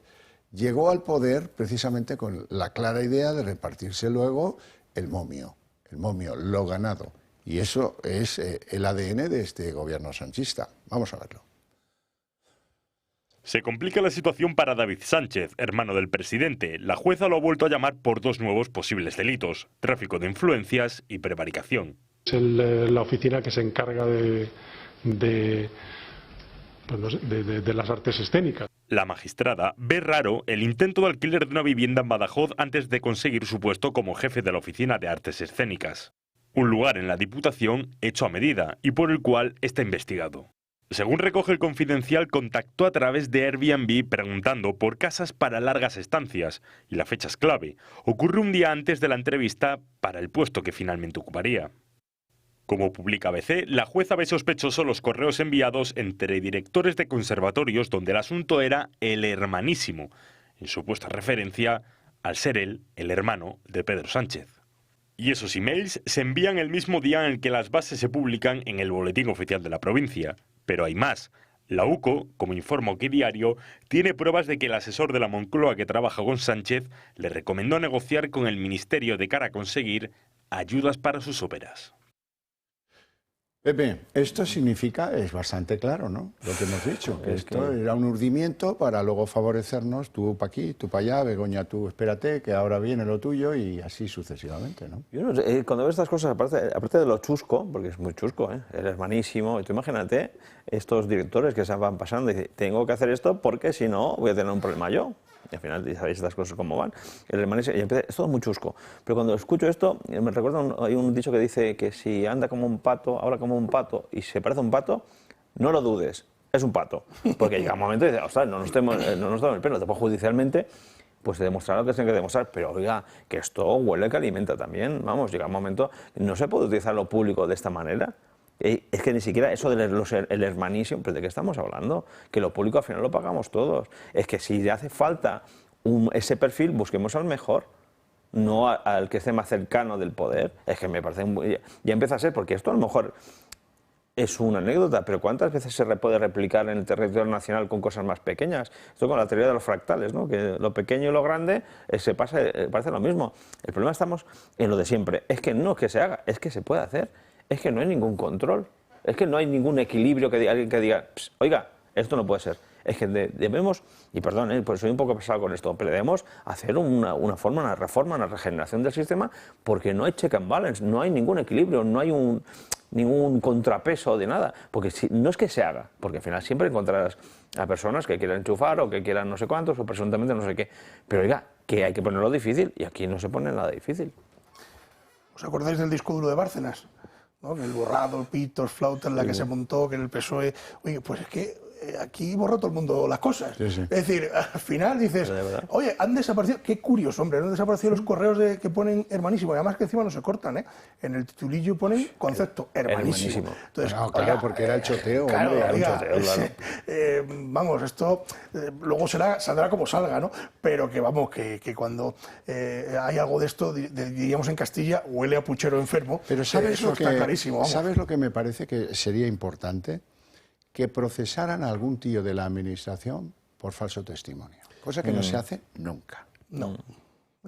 llegó al poder precisamente con la clara idea de repartirse luego el momio, lo ganado. Y eso es el ADN de este gobierno sanchista. Vamos a verlo.
Se complica la situación para David Sánchez, hermano del presidente. La jueza lo ha vuelto a llamar por dos nuevos posibles delitos: tráfico de influencias y prevaricación.
Es la oficina que se encarga de las artes escénicas.
La magistrada ve raro el intento de alquiler de una vivienda en Badajoz antes de conseguir su puesto como jefe de la Oficina de Artes Escénicas. Un lugar en la Diputación hecho a medida y por el cual está investigado. Según recoge El Confidencial, contactó a través de Airbnb preguntando por casas para largas estancias, y la fecha es clave. Ocurre un día antes de la entrevista para el puesto que finalmente ocuparía. Como publica ABC, la jueza ve sospechoso los correos enviados entre directores de conservatorios donde el asunto era el hermanísimo, en supuesta referencia al ser él el hermano de Pedro Sánchez. Y esos emails se envían el mismo día en el que las bases se publican en el Boletín Oficial de la provincia. Pero hay más. La UCO, como informa Aquí Diario, tiene pruebas de que el asesor de la Moncloa que trabaja con Sánchez le recomendó negociar con el ministerio de cara a conseguir ayudas para sus óperas.
Pepe, esto significa, es bastante claro, ¿no?, lo que hemos dicho, que esto era un urdimiento para luego favorecernos, tú para aquí, tú para allá, Begoña, tú espérate, que ahora viene lo tuyo, y así sucesivamente, ¿no?
Yo no sé, cuando veo estas cosas, aparte de lo chusco, porque es muy chusco, el hermanísimo, y tú imagínate estos directores que se van pasando y dicen, tengo que hacer esto porque si no voy a tener un problema yo. Y al final, sabéis estas cosas cómo van. El hermanísimo, y es todo muy chusco. Pero cuando escucho esto, me recuerda, hay un dicho que dice que si anda como un pato, habla como un pato y se parece a un pato, no lo dudes, es un pato. Porque llega un momento y dice, ostras, no nos tomemos el pelo, después judicialmente pues se demostrará lo que se tiene que demostrar, pero oiga, que esto huele que alimenta también, vamos, llega un momento, no se puede utilizar lo público de esta manera. Es que ni siquiera eso el hermanísimo, ¿pero de qué estamos hablando? Que lo público al final lo pagamos todos. Es que si hace falta ese perfil, busquemos al mejor, no al que esté más cercano del poder. Es que me parece, ya empieza a ser, porque esto a lo mejor es una anécdota, pero ¿cuántas veces se puede replicar en el territorio nacional con cosas más pequeñas? Esto con la teoría de los fractales, ¿no?, que lo pequeño y lo grande parece lo mismo. El problema estamos en lo de siempre. Es que no es que se haga, es que se puede hacer. Es que no hay ningún control, es que no hay ningún equilibrio que alguien que diga, oiga, esto no puede ser. Es que debemos, y perdón, pues soy un poco pesado con esto, pero debemos hacer una reforma, una regeneración del sistema, porque no hay check and balance, no hay ningún equilibrio, no hay ningún contrapeso de nada. Porque no es que se haga, porque al final siempre encontrarás a personas que quieran enchufar o que quieran no sé cuántos o presuntamente no sé qué. Pero oiga, que hay que ponerlo difícil, y aquí no se pone nada difícil.
¿Os acordáis del disco duro de Bárcenas? ¿No? El borrado, el pitos, flauta en la que se montó, que en el PSOE... Oye, pues es que aquí borra todo el mundo las cosas.
Sí, sí.
Es decir, al final dices, oye, han desaparecido, qué curioso, hombre, han desaparecido los correos que ponen hermanísimo, y además que encima no se cortan, ¿eh? En el titulillo ponen concepto hermanísimo.
Entonces, no, claro, oiga, porque era el choteo,
claro,
hombre,
oiga,
un choteo, claro.
Vamos, esto luego saldrá como salga, ¿no? Pero que vamos, que cuando hay algo de esto, diríamos en Castilla, huele a puchero enfermo.
Pero ¿sabes lo que,
está clarísimo, vamos.
¿sabes lo que me parece que sería importante? Que procesaran a algún tío de la administración por falso testimonio, cosa que no se hace nunca.
No,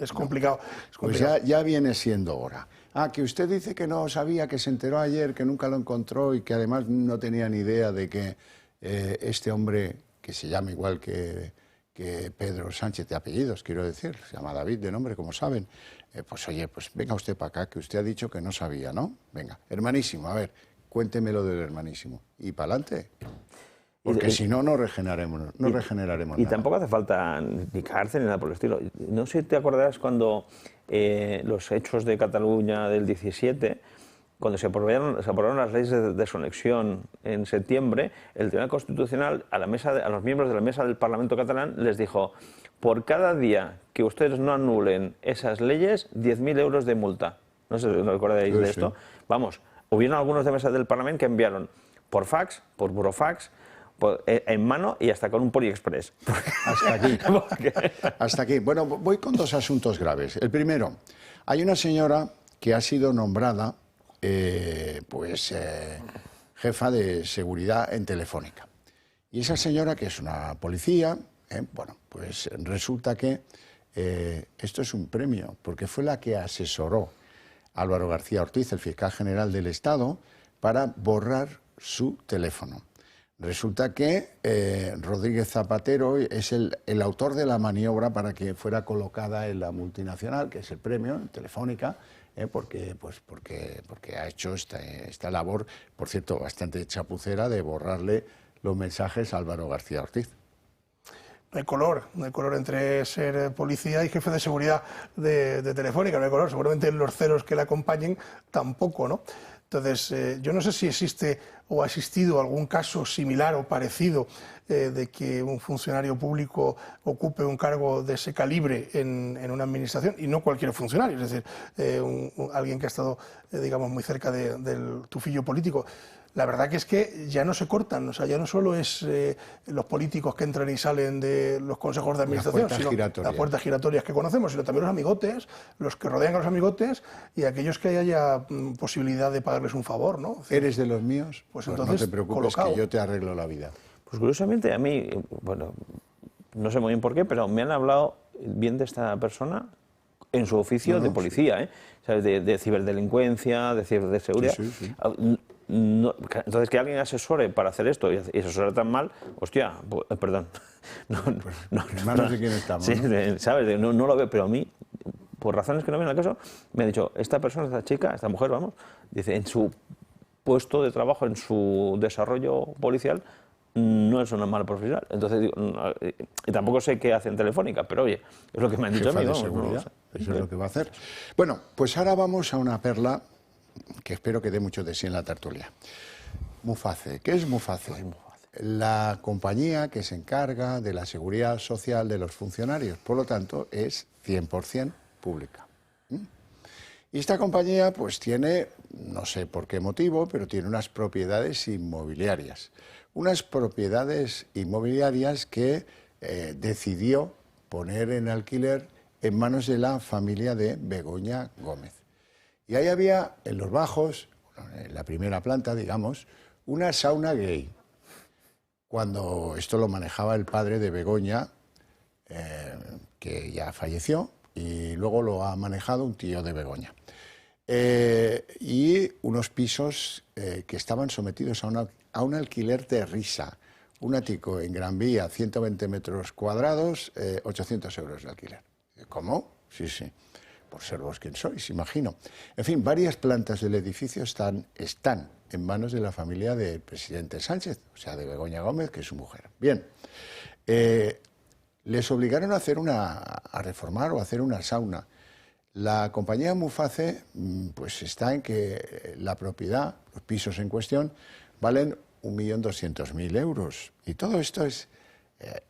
es complicado. Es
complicado. Pues ya viene siendo hora. Ah, que usted dice que no sabía, que se enteró ayer, que nunca lo encontró y que además no tenía ni idea de que este hombre, que se llama igual que Pedro Sánchez, de apellidos, quiero decir, se llama David de nombre, como saben, pues oye, pues venga usted para acá, que usted ha dicho que no sabía, ¿no? Venga, hermanísimo, a ver, cuénteme lo del hermanísimo. Y para adelante. Porque si no, no regeneraremos
y
nada.
Tampoco hace falta ni cárcel ni nada por el estilo. No sé si te acordarás cuando los hechos de Cataluña del 17, cuando se aprobaron las leyes de desanexión en septiembre, el Tribunal Constitucional a los miembros de la mesa del Parlamento catalán les dijo: por cada día que ustedes no anulen esas leyes, 10.000 euros de multa. No sé si recordáis de esto. Vamos, hubieron algunos de mesa del Parlamento que enviaron por fax, por burofax, en mano y hasta con un PoliExpress.
Hasta aquí. Hasta aquí. Bueno, voy con dos asuntos graves. El primero, hay una señora que ha sido nombrada jefa de seguridad en Telefónica. Y esa señora, que es una policía, bueno, pues resulta que esto es un premio, porque fue la que asesoró a Álvaro García Ortiz, el fiscal general del Estado, para borrar su teléfono. Resulta que Rodríguez Zapatero es el autor de la maniobra para que fuera colocada en la multinacional, que es el premio, en Telefónica, porque ha hecho esta labor, por cierto, bastante chapucera, de borrarle los mensajes a Álvaro García Ortiz.
No hay color entre ser policía y jefe de seguridad de Telefónica, no hay color, seguramente los ceros que le acompañen tampoco, ¿no? Entonces, yo no sé si existe o ha existido algún caso similar o parecido de que un funcionario público ocupe un cargo de ese calibre en una administración, y no cualquier funcionario, es decir, alguien que ha estado, digamos, muy cerca del tufillo político. La verdad que es que ya no se cortan, o sea, ya no solo es los políticos que entran y salen de los consejos de administración, sino las puertas giratorias que conocemos, sino también los amigotes, los que rodean a los amigotes y aquellos que haya posibilidad de pagarles un favor, ¿no?
¿Eres de los míos?
Pues
no
entonces,
te preocupes, que yo te arreglo la vida.
Pues curiosamente a mí, bueno, no sé muy bien por qué, pero me han hablado bien de esta persona en su oficio de policía, ¿sabes? De ciberdelincuencia, de ciberseguridad.
Sí, sí, sí.
No, entonces, que alguien asesore para hacer esto y asesore tan mal, hostia, perdón.
En manos de quién estamos,
sí,
¿no?
¿sabes? No lo veo, pero a mí, por razones que no vienen al caso, me ha dicho, esta persona, esta chica, esta mujer, vamos, dice, en su puesto de trabajo, en su desarrollo policial, no es una mala profesional. Entonces digo, y tampoco sé qué hace en Telefónica, pero oye, es lo que me han dicho a mí.
Jefa de seguridad, eso es lo que va a hacer. Bueno, pues ahora vamos a una perla que espero que dé mucho de sí en la tertulia. Muface. ¿Qué es Muface? La compañía que se encarga de la seguridad social de los funcionarios, por lo tanto, es 100% pública. Y esta compañía pues tiene, no sé por qué motivo, pero tiene unas propiedades inmobiliarias. Unas propiedades inmobiliarias que decidió poner en alquiler en manos de la familia de Begoña Gómez. Y ahí había, en los bajos, en la primera planta, digamos, una sauna gay. Cuando esto lo manejaba el padre de Begoña, que ya falleció, y luego lo ha manejado un tío de Begoña. Y unos pisos que estaban sometidos a un alquiler de risa. Un ático en Gran Vía, 120 metros cuadrados, 800 euros de alquiler. ¿Cómo? Sí, sí. Por ser vos quien sois, imagino. En fin, varias plantas del edificio están en manos de la familia del presidente Sánchez, o sea, de Begoña Gómez, que es su mujer. Bien, les obligaron a reformar o a hacer una sauna. La compañía Muface, pues está en que la propiedad, los pisos en cuestión, valen 1.200.000 euros. Y todo esto es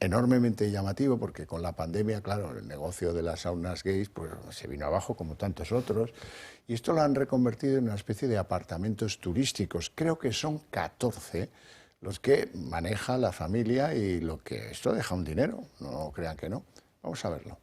enormemente llamativo porque con la pandemia, claro, el negocio de las saunas gays pues, se vino abajo como tantos otros y esto lo han reconvertido en una especie de apartamentos turísticos. Creo que son 14 los que maneja la familia y lo que esto deja un dinero, no crean que no. Vamos a verlo.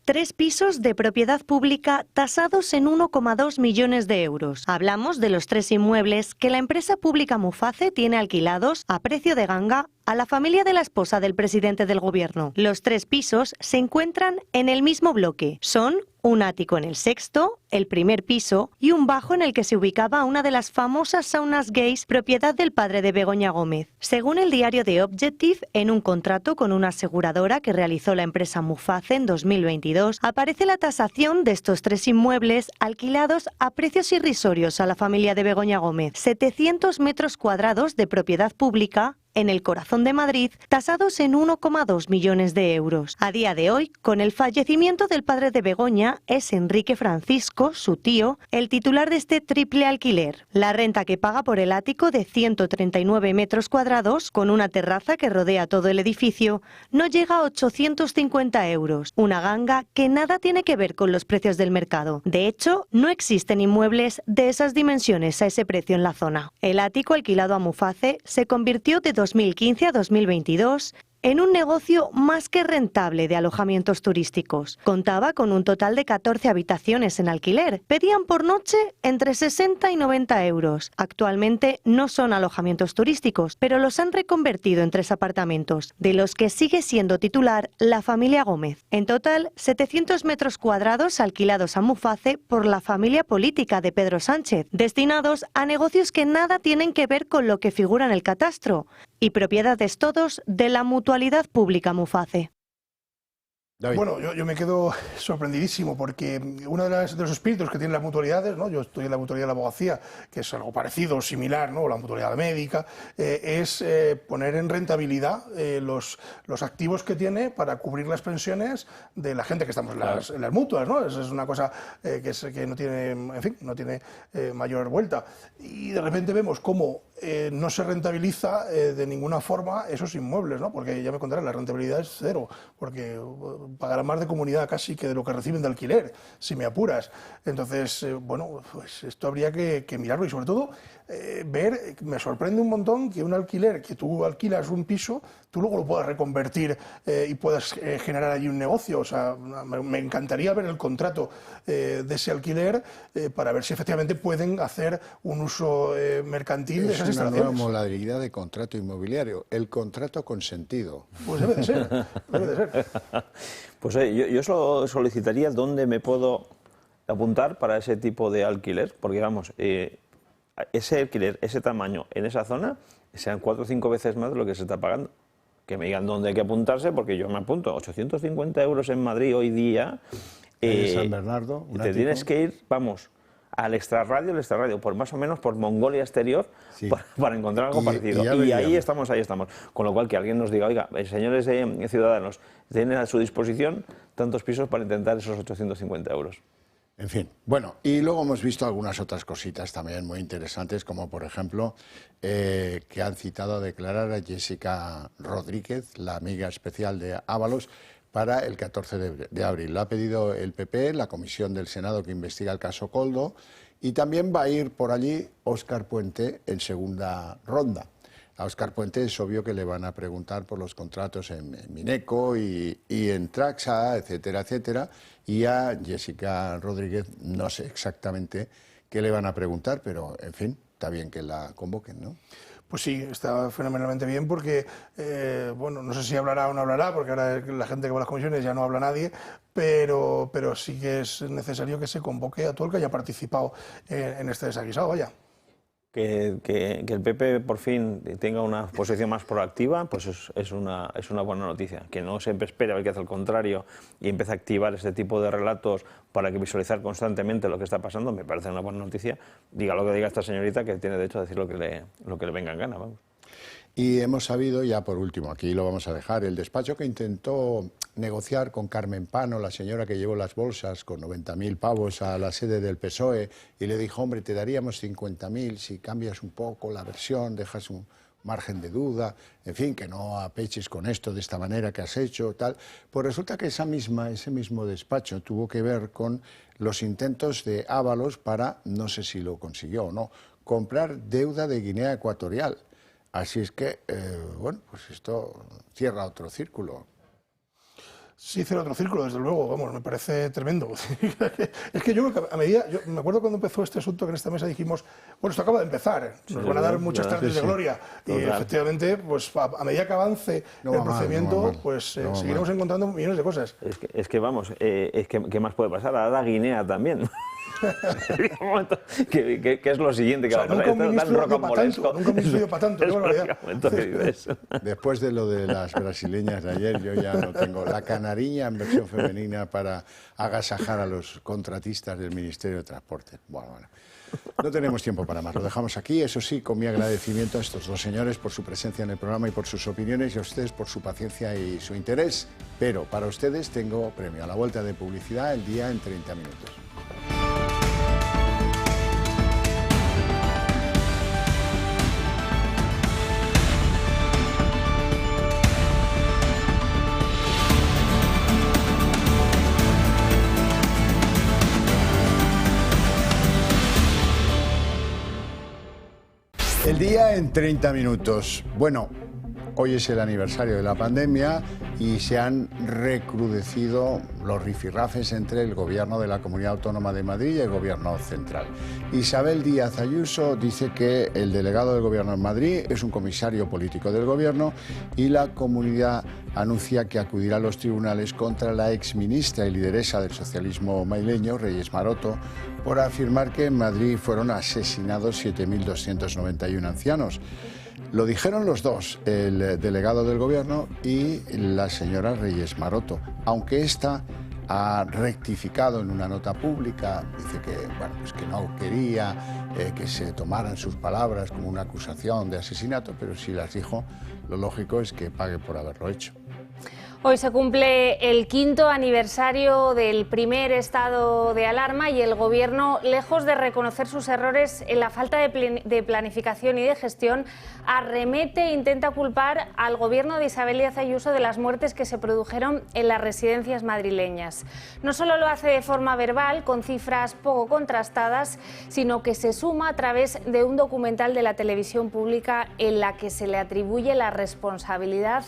3 pisos de propiedad pública tasados en 1,2 millones de euros. Hablamos de los 3 inmuebles que la empresa pública Muface tiene alquilados a precio de ganga a la familia de la esposa del presidente del gobierno. Los 3 pisos se encuentran en el mismo bloque. Son un ático en el 6º, el primer piso y un bajo en el que se ubicaba una de las famosas saunas gays propiedad del padre de Begoña Gómez. Según el diario The Objective, en un contrato con una aseguradora que realizó la empresa Muface en 2022, aparece la tasación de estos 3 inmuebles alquilados a precios irrisorios a la familia de Begoña Gómez. 700 metros cuadrados de propiedad pública en el corazón de Madrid, tasados en 1,2 millones de euros. A día de hoy, con el fallecimiento del padre de Begoña, es Enrique Francisco, su tío, el titular de este triple alquiler. La renta que paga por el ático de 139 metros cuadrados, con una terraza que rodea todo el edificio, no llega a 850 euros. Una ganga que nada tiene que ver con los precios del mercado. De hecho, no existen inmuebles de esas dimensiones a ese precio en la zona. El ático alquilado a Muface se convirtió de 2015 a 2022 en un negocio más que rentable de alojamientos turísticos. Contaba con un total de 14 habitaciones en alquiler. Pedían por noche entre 60 y 90 euros. Actualmente no son alojamientos turísticos, pero los han reconvertido en 3 apartamentos, de los que sigue siendo titular la familia Gómez. En total, 700 metros cuadrados alquilados a Muface por la familia política de Pedro Sánchez, destinados a negocios que nada tienen que ver con lo que figura en el catastro, y propiedades todos de la Mutualidad Pública Muface.
David.
Bueno, yo me quedo sorprendidísimo porque uno de los espíritus que tienen las mutualidades, ¿no? Yo estoy en la mutualidad de la abogacía, que es algo parecido, similar, ¿no? La mutualidad médica, es poner en rentabilidad los activos que tiene para cubrir las pensiones de la gente que estamos en las mutuas, ¿no? Eso es una cosa que no tiene, en fin, no tiene mayor vuelta. Y de repente vemos cómo no se rentabiliza de ninguna forma esos inmuebles, ¿no? Porque ya me contarán, la rentabilidad es cero, porque pagarán más de comunidad casi que de lo que reciben de alquiler, si me apuras. Entonces, bueno, pues esto habría que mirarlo y sobre todo ver, me sorprende un montón que un alquiler, que tú alquilas un piso, tú luego lo puedas reconvertir y puedas generar allí un negocio. O sea, me encantaría ver el contrato de ese alquiler para ver si efectivamente pueden hacer un uso mercantil de esas instalaciones.
Es una nueva modalidad de contrato inmobiliario, el contrato consentido.
Pues debe de ser, debe de ser.
Pues yo solicitaría dónde me puedo apuntar para ese tipo de alquiler, porque vamos, ese alquiler, ese tamaño en esa zona, sean 4 o 5 veces más de lo que se está pagando. Que me digan dónde hay que apuntarse, porque yo me apunto. 850 euros en Madrid hoy día.
En San Bernardo.
Te tienes que ir, vamos, al extrarradio, por más o menos por Mongolia Exterior, sí, para encontrar algo parecido. Y ahí estamos. Con lo cual, que alguien nos diga, oiga, señores ciudadanos, tienen a su disposición tantos pisos para intentar esos 850 euros.
En fin, bueno, y luego hemos visto algunas otras cositas también muy interesantes, como por ejemplo que han citado a declarar a Jessica Rodríguez, la amiga especial de Ábalos, para el 14 de abril. Lo ha pedido el PP, la comisión del Senado que investiga el caso Koldo, y también va a ir por allí Óscar Puente en segunda ronda. A Óscar Puente es obvio que le van a preguntar por los contratos en Mineco y en Traxa, etcétera, etcétera. Y a Jessica Rodríguez no sé exactamente qué le van a preguntar, pero en fin, está bien que la convoquen, ¿no?
Pues sí, está fenomenalmente bien porque, bueno, no sé si hablará o no hablará, porque ahora la gente que va a las comisiones ya no habla nadie, pero sí que es necesario que se convoque a todo el que haya participado en este desaguisado, vaya.
Que el PP por fin tenga una posición más proactiva, pues es una buena noticia. Que no siempre espere a ver qué hace el contrario y empiece a activar este tipo de relatos para que visualizar constantemente lo que está pasando, me parece una buena noticia. Diga lo que diga esta señorita, que tiene derecho a decir lo que le venga en gana, vamos.
Y hemos sabido, ya por último, aquí lo vamos a dejar, el despacho que intentó negociar con Carmen Pano, la señora que llevó las bolsas con 90.000 pavos a la sede del PSOE, y le dijo, hombre, te daríamos 50.000 si cambias un poco la versión, dejas un margen de duda, en fin, que no apeches con esto de esta manera que has hecho, tal. Pues resulta que ese mismo despacho tuvo que ver con los intentos de Ábalos para, no sé si lo consiguió o no, comprar deuda de Guinea Ecuatorial. Así es que, bueno, pues esto cierra otro círculo.
Sí, cierra otro círculo, desde luego, vamos, me parece tremendo. Es que yo creo que a medida, yo me acuerdo cuando empezó este asunto que en esta mesa dijimos, bueno, esto acaba de empezar, nos van a dar muchas tardes de gloria. Y efectivamente, pues a medida que avance el procedimiento, pues seguiremos encontrando millones de cosas.
Es que vamos, ¿qué más puede pasar? Ahora Guinea también. ¿Qué es lo siguiente que va a pasar?
Nunca un ministro dio para tanto, qué barbaridad.
Después de lo de las brasileñas de ayer, yo ya no tengo la canariña en versión femenina para agasajar a los contratistas del Ministerio de Transporte. Bueno, no tenemos tiempo para más, lo dejamos aquí. Eso sí, con mi agradecimiento a estos dos señores por su presencia en el programa y por sus opiniones, y a ustedes por su paciencia y su interés. Pero para ustedes tengo premio a la vuelta de publicidad, el día en 30 minutos. El día en 30 minutos. Bueno, hoy es el aniversario de la pandemia y se han recrudecido los rifirrafes entre el Gobierno de la Comunidad Autónoma de Madrid y el Gobierno central. Isabel Díaz Ayuso dice que el delegado del Gobierno en Madrid es un comisario político del Gobierno y la comunidad anuncia que acudirá a los tribunales contra la exministra y lideresa del socialismo madrileño, Reyes Maroto, por afirmar que en Madrid fueron asesinados 7.291 ancianos. Lo dijeron los dos, el delegado del Gobierno y la señora Reyes Maroto, aunque esta ha rectificado en una nota pública, dice que, bueno, pues que no quería que se tomaran sus palabras como una acusación de asesinato, pero si las dijo, lo lógico es que pague por haberlo hecho.
Hoy se cumple el 5º aniversario del primer estado de alarma y el Gobierno, lejos de reconocer sus errores en la falta de planificación y de gestión, arremete e intenta culpar al Gobierno de Isabel Díaz Ayuso de las muertes que se produjeron en las residencias madrileñas. No solo lo hace de forma verbal, con cifras poco contrastadas, sino que se suma a través de un documental de la televisión pública en la que se le atribuye la responsabilidad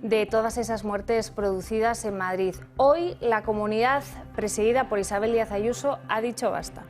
de todas esas muertes producidas en Madrid. Hoy la comunidad presidida por Isabel Díaz Ayuso ha dicho basta.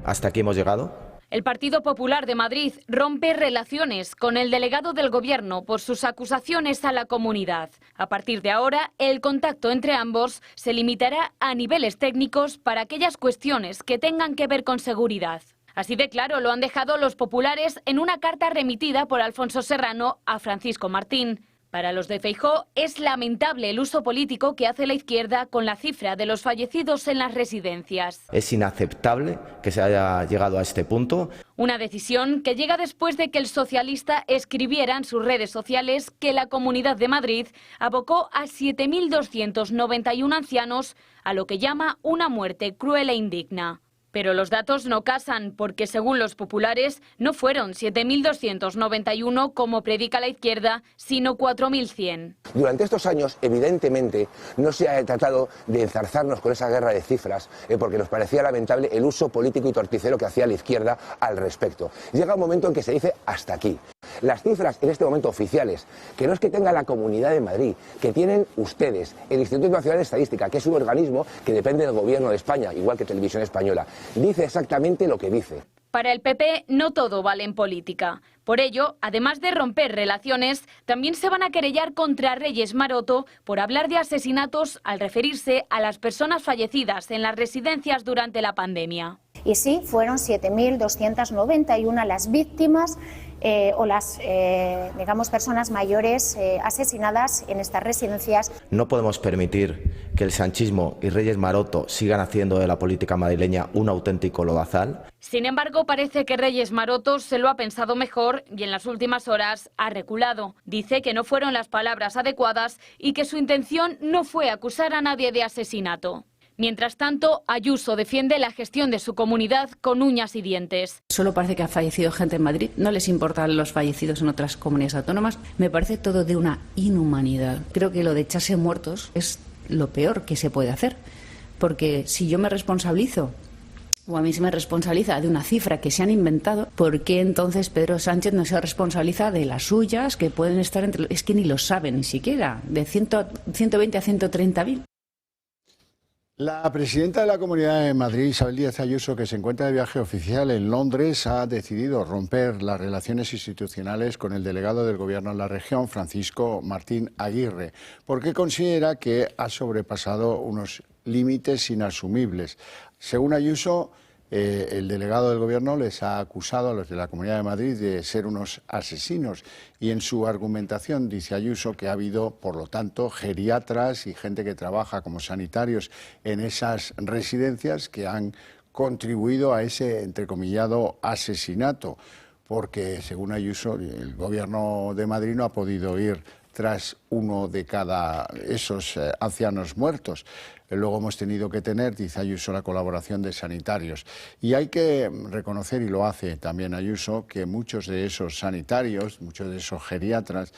¿Hasta aquí hemos llegado?
El Partido Popular de Madrid rompe relaciones con el delegado del Gobierno por sus acusaciones a la comunidad. A partir de ahora, el contacto entre ambos se limitará a niveles técnicos para aquellas cuestiones que tengan que ver con seguridad. Así de claro lo han dejado los populares en una carta remitida por Alfonso Serrano a Francisco Martín. Para los de Feijóo es lamentable el uso político que hace la izquierda con la cifra de los fallecidos en las residencias.
Es inaceptable que se haya llegado a este punto.
Una decisión que llega después de que el socialista escribiera en sus redes sociales que la Comunidad de Madrid abocó a 7.291 ancianos a lo que llama una muerte cruel e indigna. Pero los datos no casan porque, según los populares, no fueron 7.291 como predica la izquierda, sino 4.100.
Durante estos años, evidentemente, no se ha tratado de enzarzarnos con esa guerra de cifras, porque nos parecía lamentable el uso político y torticero que hacía la izquierda al respecto. Llega un momento en que se dice hasta aquí. Las cifras en este momento oficiales, que no es que tenga la Comunidad de Madrid, que tienen ustedes, el Instituto Nacional de Estadística, que es un organismo que depende del Gobierno de España, igual que Televisión Española, dice exactamente lo que dice.
Para el PP no todo vale en política. Por ello, además de romper relaciones, también se van a querellar contra Reyes Maroto por hablar de asesinatos al referirse a las personas fallecidas en las residencias durante la pandemia.
Y sí, fueron 7.291 las víctimas o las digamos, personas mayores asesinadas en estas residencias.
No podemos permitir que el sanchismo y Reyes Maroto sigan haciendo de la política madrileña un auténtico lodazal.
Sin embargo, parece que Reyes Maroto se lo ha pensado mejor y en las últimas horas ha reculado. Dice que no fueron las palabras adecuadas y que su intención no fue acusar a nadie de asesinato. Mientras tanto, Ayuso defiende la gestión de su comunidad con uñas y dientes.
Solo parece que ha fallecido gente en Madrid, no les importan los fallecidos en otras comunidades autónomas. Me parece todo de una inhumanidad. Creo que lo de echarse muertos es lo peor que se puede hacer, porque si yo me responsabilizo o a mí se me responsabiliza de una cifra que se han inventado, ¿por qué entonces Pedro Sánchez no se responsabiliza de las suyas que pueden estar entre... Es que ni lo sabe ni siquiera, de 120 a 130.000.
La presidenta de la Comunidad de Madrid, Isabel Díaz Ayuso, que se encuentra de viaje oficial en Londres, ha decidido romper las relaciones institucionales con el delegado del Gobierno en la región, Francisco Martín Aguirre, porque considera que ha sobrepasado unos límites inasumibles. Según Ayuso, el delegado del Gobierno les ha acusado a los de la Comunidad de Madrid de ser unos asesinos y en su argumentación dice Ayuso que ha habido, por lo tanto, geriatras y gente que trabaja como sanitarios en esas residencias que han contribuido a ese, entrecomillado, asesinato, porque, según Ayuso, el Gobierno de Madrid no ha podido ir tras uno de cada esos ancianos muertos. Luego hemos tenido que tener, dice Ayuso, la colaboración de sanitarios. Y hay que reconocer, y lo hace también Ayuso, que muchos de esos sanitarios, muchos de esos geriatras,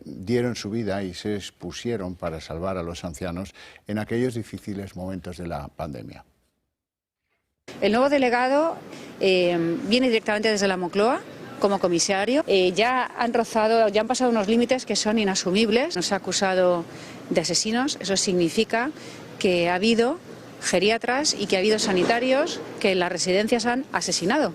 dieron su vida y se expusieron para salvar a los ancianos en aquellos difíciles momentos de la pandemia.
El nuevo delegado viene directamente desde la Moncloa como comisario. Ya han pasado unos límites que son inasumibles. Nos ha acusado de asesinos. Eso significa que ha habido geriatras y que ha habido sanitarios que en las residencias han asesinado.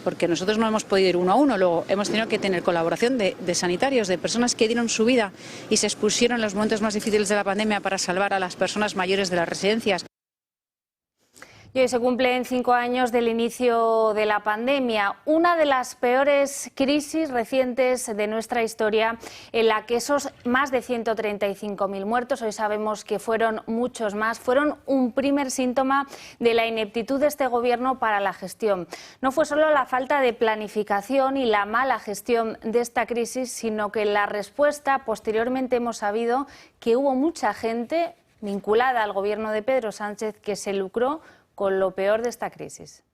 Porque nosotros no hemos podido ir uno a uno, luego hemos tenido que tener colaboración de sanitarios, de personas que dieron su vida y se expusieron en los momentos más difíciles de la pandemia para salvar a las personas mayores de las residencias.
Y hoy se cumplen 5 años del inicio de la pandemia, una de las peores crisis recientes de nuestra historia, en la que esos más de 135.000 muertos, hoy sabemos que fueron muchos más, fueron un primer síntoma de la ineptitud de este Gobierno para la gestión. No fue solo la falta de planificación y la mala gestión de esta crisis, sino que en la respuesta posteriormente hemos sabido que hubo mucha gente vinculada al Gobierno de Pedro Sánchez que se lucró con lo peor de esta crisis.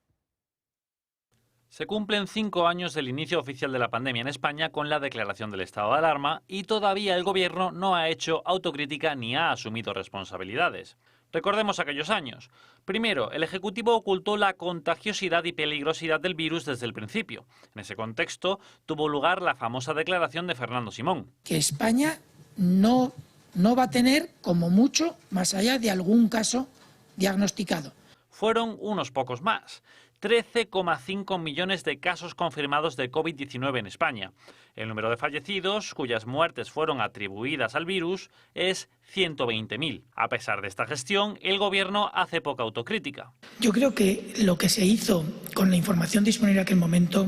Se cumplen 5 años del inicio oficial de la pandemia en España con la declaración del estado de alarma y todavía el Gobierno no ha hecho autocrítica ni ha asumido responsabilidades. Recordemos aquellos años. Primero, el Ejecutivo ocultó la contagiosidad y peligrosidad del virus desde el principio. En ese contexto tuvo lugar la famosa declaración de Fernando Simón.
Que España no va a tener, como mucho, más allá de algún caso diagnosticado.
Fueron unos pocos más. 13,5 millones de casos confirmados de COVID-19 en España. El número de fallecidos, cuyas muertes fueron atribuidas al virus, es 120.000. A pesar de esta gestión, el Gobierno hace poca autocrítica.
Yo creo que lo que se hizo con la información disponible en aquel momento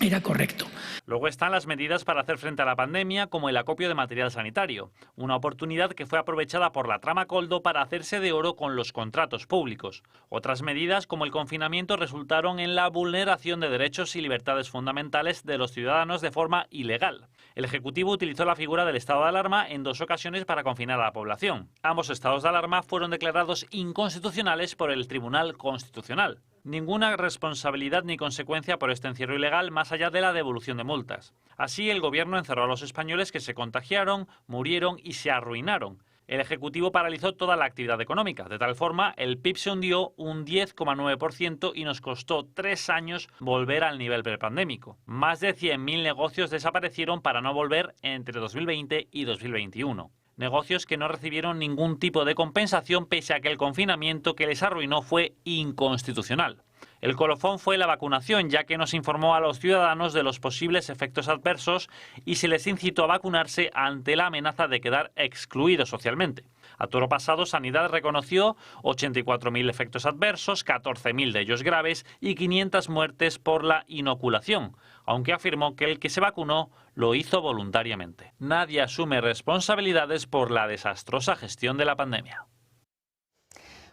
era correcto.
Luego están las medidas para hacer frente a la pandemia, como el acopio de material sanitario, una oportunidad que fue aprovechada por la trama Koldo para hacerse de oro con los contratos públicos. Otras medidas, como el confinamiento, resultaron en la vulneración de derechos y libertades fundamentales de los ciudadanos de forma ilegal. El Ejecutivo utilizó la figura del estado de alarma en 2 ocasiones para confinar a la población. Ambos estados de alarma fueron declarados inconstitucionales por el Tribunal Constitucional. Ninguna responsabilidad ni consecuencia por este encierro ilegal más allá de la devolución de multas. Así, el Gobierno encerró a los españoles que se contagiaron, murieron y se arruinaron. El Ejecutivo paralizó toda la actividad económica. De tal forma, el PIB se hundió un 10,9% y nos costó 3 años volver al nivel prepandémico. Más de 100.000 negocios desaparecieron para no volver entre 2020 y 2021. Negocios que no recibieron ningún tipo de compensación pese a que el confinamiento que les arruinó fue inconstitucional. El colofón fue la vacunación, ya que no se informó a los ciudadanos de los posibles efectos adversos y se les incitó a vacunarse ante la amenaza de quedar excluidos socialmente. A toro pasado, Sanidad reconoció 84.000 efectos adversos, 14.000 de ellos graves y 500 muertes por la inoculación, aunque afirmó que el que se vacunó lo hizo voluntariamente. Nadie asume responsabilidades por la desastrosa gestión de la pandemia.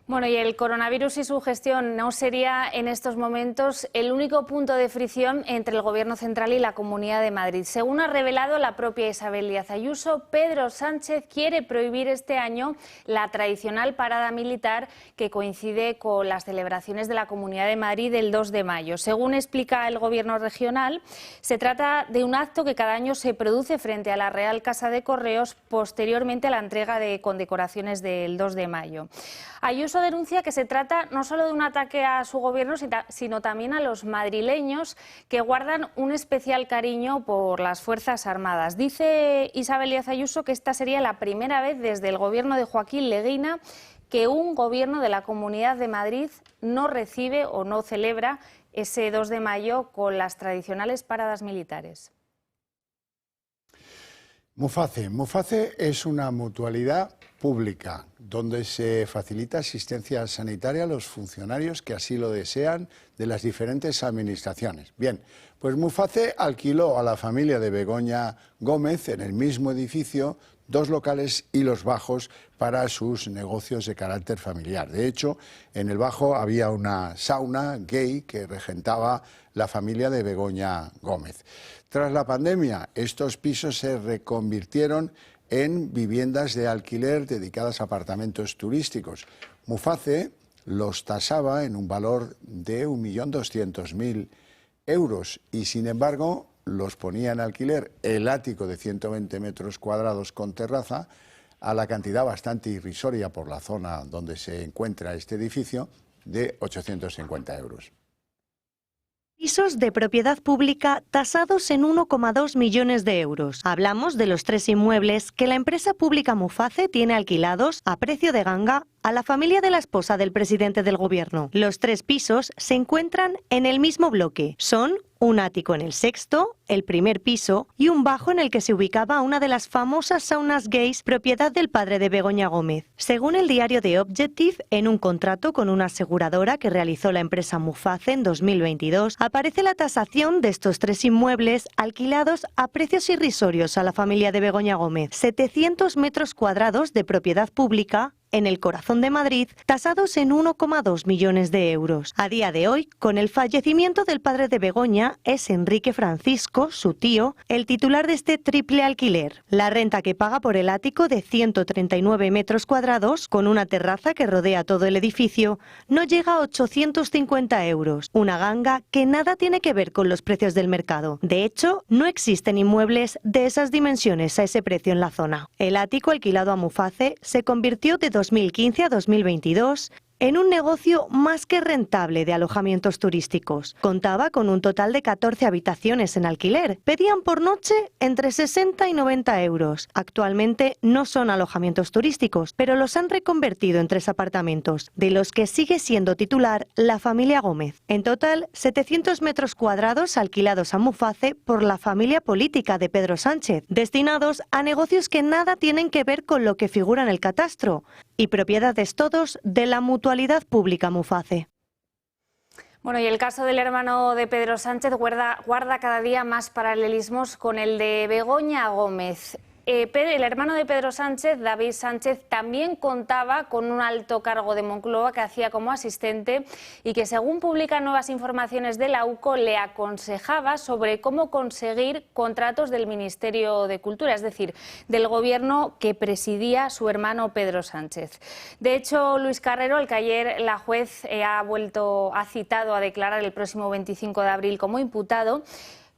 Bueno, y el coronavirus y su gestión no sería en estos momentos el único punto de fricción entre el Gobierno central y la Comunidad de Madrid. Según ha revelado la propia Isabel Díaz Ayuso, Pedro Sánchez quiere prohibir este año la tradicional parada militar que coincide con las celebraciones de la Comunidad de Madrid del 2 de mayo. Según explica el Gobierno regional, se trata de un acto que cada año se produce frente a la Real Casa de Correos posteriormente a la entrega de condecoraciones del 2 de mayo. Ayuso denuncia que se trata no solo de un ataque a su gobierno, sino también a los madrileños que guardan un especial cariño por las Fuerzas Armadas. Dice Isabel Díaz Ayuso que esta sería la primera vez desde el gobierno de Joaquín Leguina que un gobierno de la Comunidad de Madrid no recibe o no celebra ese 2 de mayo con las tradicionales paradas militares.
Muface. Muface es una mutualidad pública donde se facilita asistencia sanitaria a los funcionarios que así lo desean de las diferentes administraciones. Bien, pues Muface alquiló a la familia de Begoña Gómez en el mismo edificio 2 locales y los bajos para sus negocios de carácter familiar. De hecho, en el bajo había una sauna gay que regentaba la familia de Begoña Gómez. Tras la pandemia, estos pisos se reconvirtieron en viviendas de alquiler dedicadas a apartamentos turísticos. Muface los tasaba en un valor de 1.200.000 euros y, sin embargo, los ponía en alquiler el ático de 120 metros cuadrados con terraza a la cantidad bastante irrisoria por la zona donde se encuentra este edificio de 850 euros.
Pisos de propiedad pública tasados en 1,2 millones de euros. Hablamos de los 3 inmuebles que la empresa pública Muface tiene alquilados a precio de ganga a la familia de la esposa del presidente del gobierno. Los 3 pisos se encuentran en el mismo bloque. Son un ático en el 6º, el primer piso y un bajo en el que se ubicaba una de las famosas saunas gays propiedad del padre de Begoña Gómez. Según el diario The Objective, en un contrato con una aseguradora que realizó la empresa Muface en 2022, aparece la tasación de estos 3 inmuebles alquilados a precios irrisorios a la familia de Begoña Gómez. 700 metros cuadrados de propiedad pública en el corazón de Madrid, tasados en 1,2 millones de euros. A día de hoy, con el fallecimiento del padre de Begoña, es Enrique Francisco, su tío, el titular de este triple alquiler. La renta que paga por el ático de 139 metros cuadrados, con una terraza que rodea todo el edificio, no llega a 850 euros, una ganga que nada tiene que ver con los precios del mercado. De hecho, no existen inmuebles de esas dimensiones a ese precio en la zona. El ático alquilado a Muface se convirtió de 2015 a 2022 en un negocio más que rentable de alojamientos turísticos. Contaba con un total de 14 habitaciones en alquiler. Pedían por noche entre 60 y 90 euros. Actualmente no son alojamientos turísticos, pero los han reconvertido en 3 apartamentos, de los que sigue siendo titular la familia Gómez. En total, 700 metros cuadrados alquilados a Muface por la familia política de Pedro Sánchez, destinados a negocios que nada tienen que ver con lo que figura en el catastro, y propiedades todos de la mutualidad pública Muface.
Bueno, y el caso del hermano de Pedro Sánchez guarda cada día más paralelismos con el de Begoña Gómez. El hermano de Pedro Sánchez, David Sánchez, también contaba con un alto cargo de Moncloa que hacía como asistente y que, según publican nuevas informaciones de la UCO, le aconsejaba sobre cómo conseguir contratos del Ministerio de Cultura, es decir, del gobierno que presidía su hermano Pedro Sánchez. De hecho, Luis Carrero, al que ayer la juez ha citado a declarar el próximo 25 de abril como imputado,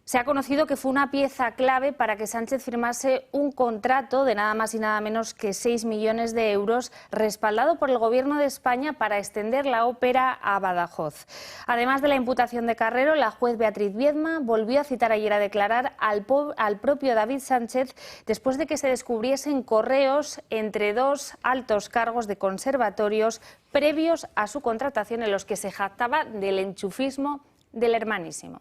Se ha conocido que fue una pieza clave para que Sánchez firmase un contrato de nada más y nada menos que 6 millones de euros respaldado por el Gobierno de España para extender la ópera a Badajoz. Además de la imputación de Carrero, la juez Beatriz Viedma volvió a citar ayer a declarar al propio David Sánchez después de que se descubriesen correos entre dos altos cargos de conservatorios previos a su contratación en los que se jactaba del enchufismo del Hermanísimo.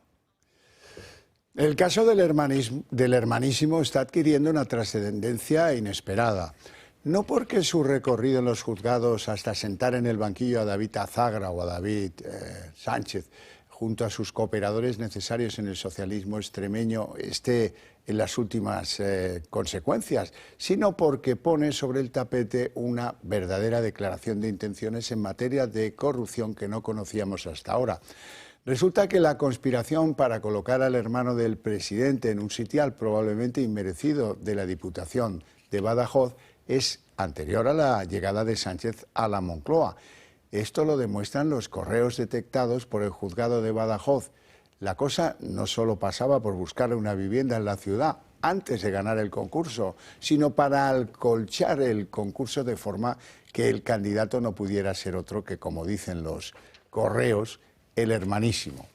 El caso del Hermanísimo está adquiriendo una trascendencia inesperada. No porque su recorrido en los juzgados hasta sentar en el banquillo a David Azagra o a David Sánchez, junto a sus cooperadores necesarios en el socialismo extremeño, esté en las últimas consecuencias, sino porque pone sobre el tapete una verdadera declaración de intenciones en materia de corrupción que no conocíamos hasta ahora. Resulta que la conspiración para colocar al hermano del presidente en un sitial probablemente inmerecido de la Diputación de Badajoz es anterior a la llegada de Sánchez a la Moncloa. Esto lo demuestran los correos detectados por el juzgado de Badajoz. La cosa no solo pasaba por buscarle una vivienda en la ciudad antes de ganar el concurso, sino para acolchar el concurso de forma que el candidato no pudiera ser otro que, como dicen los correos, el Hermanísimo,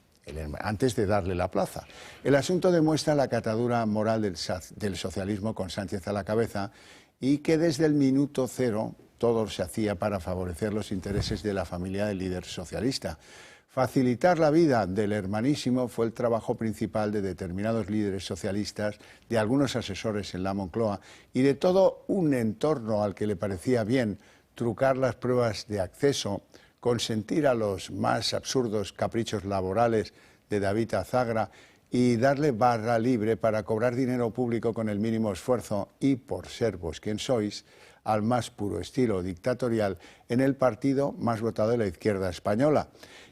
antes de darle la plaza. El asunto demuestra la catadura moral del socialismo con Sánchez a la cabeza y que desde el minuto cero todo se hacía para favorecer los intereses de la familia del líder socialista. Facilitar la vida del Hermanísimo fue el trabajo principal de determinados líderes socialistas, de algunos asesores en la Moncloa y de todo un entorno al que le parecía bien trucar las pruebas de acceso, consentir a los más absurdos caprichos laborales de David Azagra y darle barra libre para cobrar dinero público con el mínimo esfuerzo y, por ser vos quien sois, al más puro estilo dictatorial en el partido más votado de la izquierda española.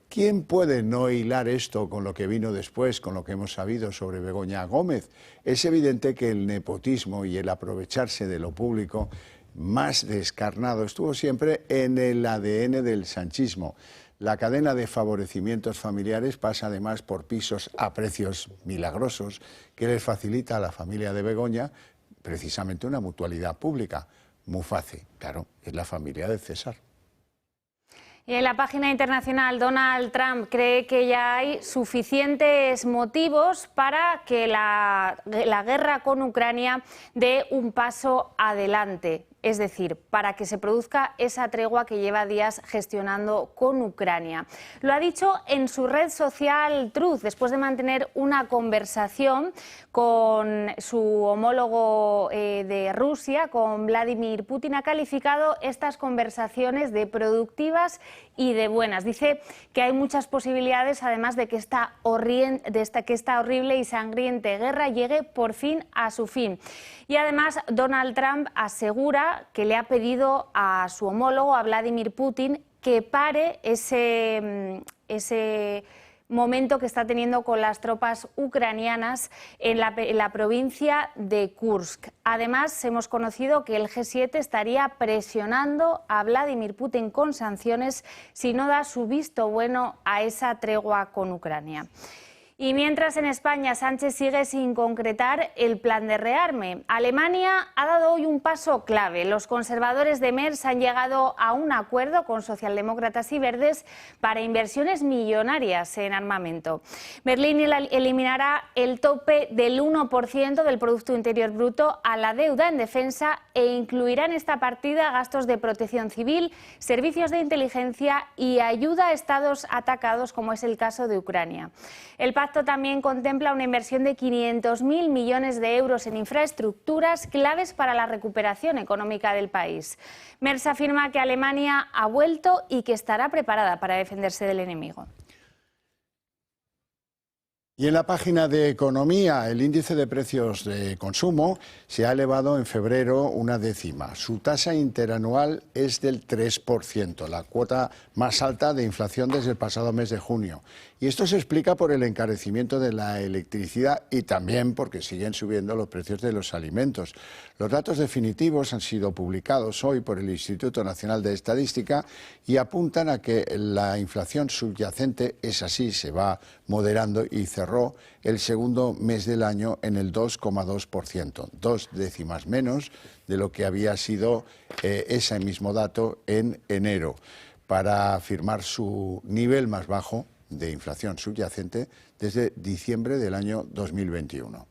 ¿Quién puede no hilar esto con lo que vino después, con lo que hemos sabido sobre Begoña Gómez? Es evidente que el nepotismo y el aprovecharse de lo público más descarnado estuvo siempre en el ADN del sanchismo. La cadena de favorecimientos familiares pasa además por pisos a precios milagrosos que les facilita a la familia de Begoña precisamente una mutualidad pública. Muface, claro, es la familia de César.
Y en la página internacional, Donald Trump cree que ya hay suficientes motivos para que la guerra con Ucrania dé un paso adelante. Es decir, para que se produzca esa tregua que lleva días gestionando con Ucrania. Lo ha dicho en su red social Truth, después de mantener una conversación con su homólogo de Rusia, con Vladimir Putin. Ha calificado estas conversaciones de productivas y de buenas. Dice que hay muchas posibilidades, además de que esta horrible y sangrienta guerra llegue por fin a su fin. Y además Donald Trump asegura que le ha pedido a su homólogo, a Vladimir Putin, que pare ese momento que está teniendo con las tropas ucranianas en la provincia de Kursk. Además, hemos conocido que el G7 estaría presionando a Vladimir Putin con sanciones si no da su visto bueno a esa tregua con Ucrania. Y mientras en España Sánchez sigue sin concretar el plan de rearme, Alemania ha dado hoy un paso clave. Los conservadores de Merz han llegado a un acuerdo con socialdemócratas y verdes para inversiones millonarias en armamento. Berlín eliminará el tope del 1% del Producto Interior Bruto a la deuda en defensa e incluirá en esta partida gastos de protección civil, servicios de inteligencia y ayuda a estados atacados, como es el caso de Ucrania. El pacto también contempla una inversión de 500.000 millones de euros en infraestructuras claves para la recuperación económica del país. Merz afirma que Alemania ha vuelto y que estará preparada para defenderse del enemigo.
Y en la página de Economía, el índice de precios de consumo se ha elevado en febrero una décima. Su tasa interanual es del 3%, la cuota más alta de inflación desde el pasado mes de junio. Y esto se explica por el encarecimiento de la electricidad y también porque siguen subiendo los precios de los alimentos. Los datos definitivos han sido publicados hoy por el Instituto Nacional de Estadística y apuntan a que la inflación subyacente es así, se va moderando y cerrando cerró el segundo mes del año en el 2,2%, 2 décimas menos de lo que había sido ese mismo dato en enero, para firmar su nivel más bajo de inflación subyacente desde diciembre del año 2021.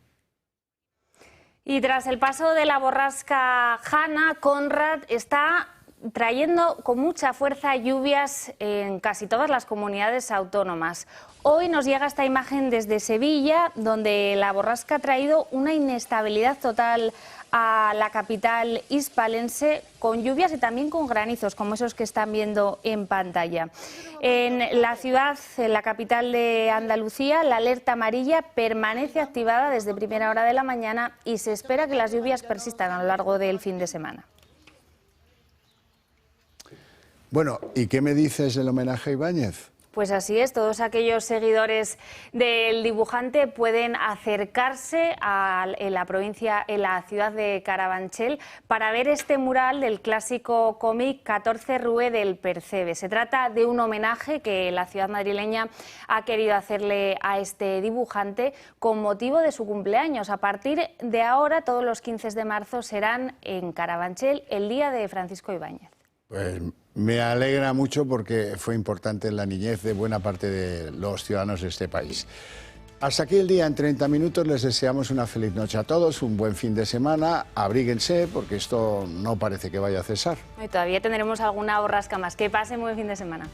Y tras el paso de la borrasca Hanna, Conrad está trayendo con mucha fuerza lluvias en casi todas las comunidades autónomas. Hoy nos llega esta imagen desde Sevilla, donde la borrasca ha traído una inestabilidad total a la capital hispalense, con lluvias y también con granizos, como esos que están viendo en pantalla. En la ciudad, en la capital de Andalucía, la alerta amarilla permanece activada desde primera hora de la mañana y se espera que las lluvias persistan a lo largo del fin de semana.
Bueno, ¿y qué me dices del homenaje a Ibáñez?
Pues así es, todos aquellos seguidores del dibujante pueden acercarse en la ciudad de Carabanchel para ver este mural del clásico cómic 14 Rue del Percebe. Se trata de un homenaje que la ciudad madrileña ha querido hacerle a este dibujante con motivo de su cumpleaños. A partir de ahora, todos los 15 de marzo serán en Carabanchel el día de Francisco Ibáñez.
Pues me alegra mucho porque fue importante en la niñez de buena parte de los ciudadanos de este país. Hasta aquí el día en 30 minutos. Les deseamos una feliz noche a todos, un buen fin de semana. Abríguense porque esto no parece que vaya a cesar.
Y todavía tendremos alguna borrasca más. Que pasen buen fin de semana.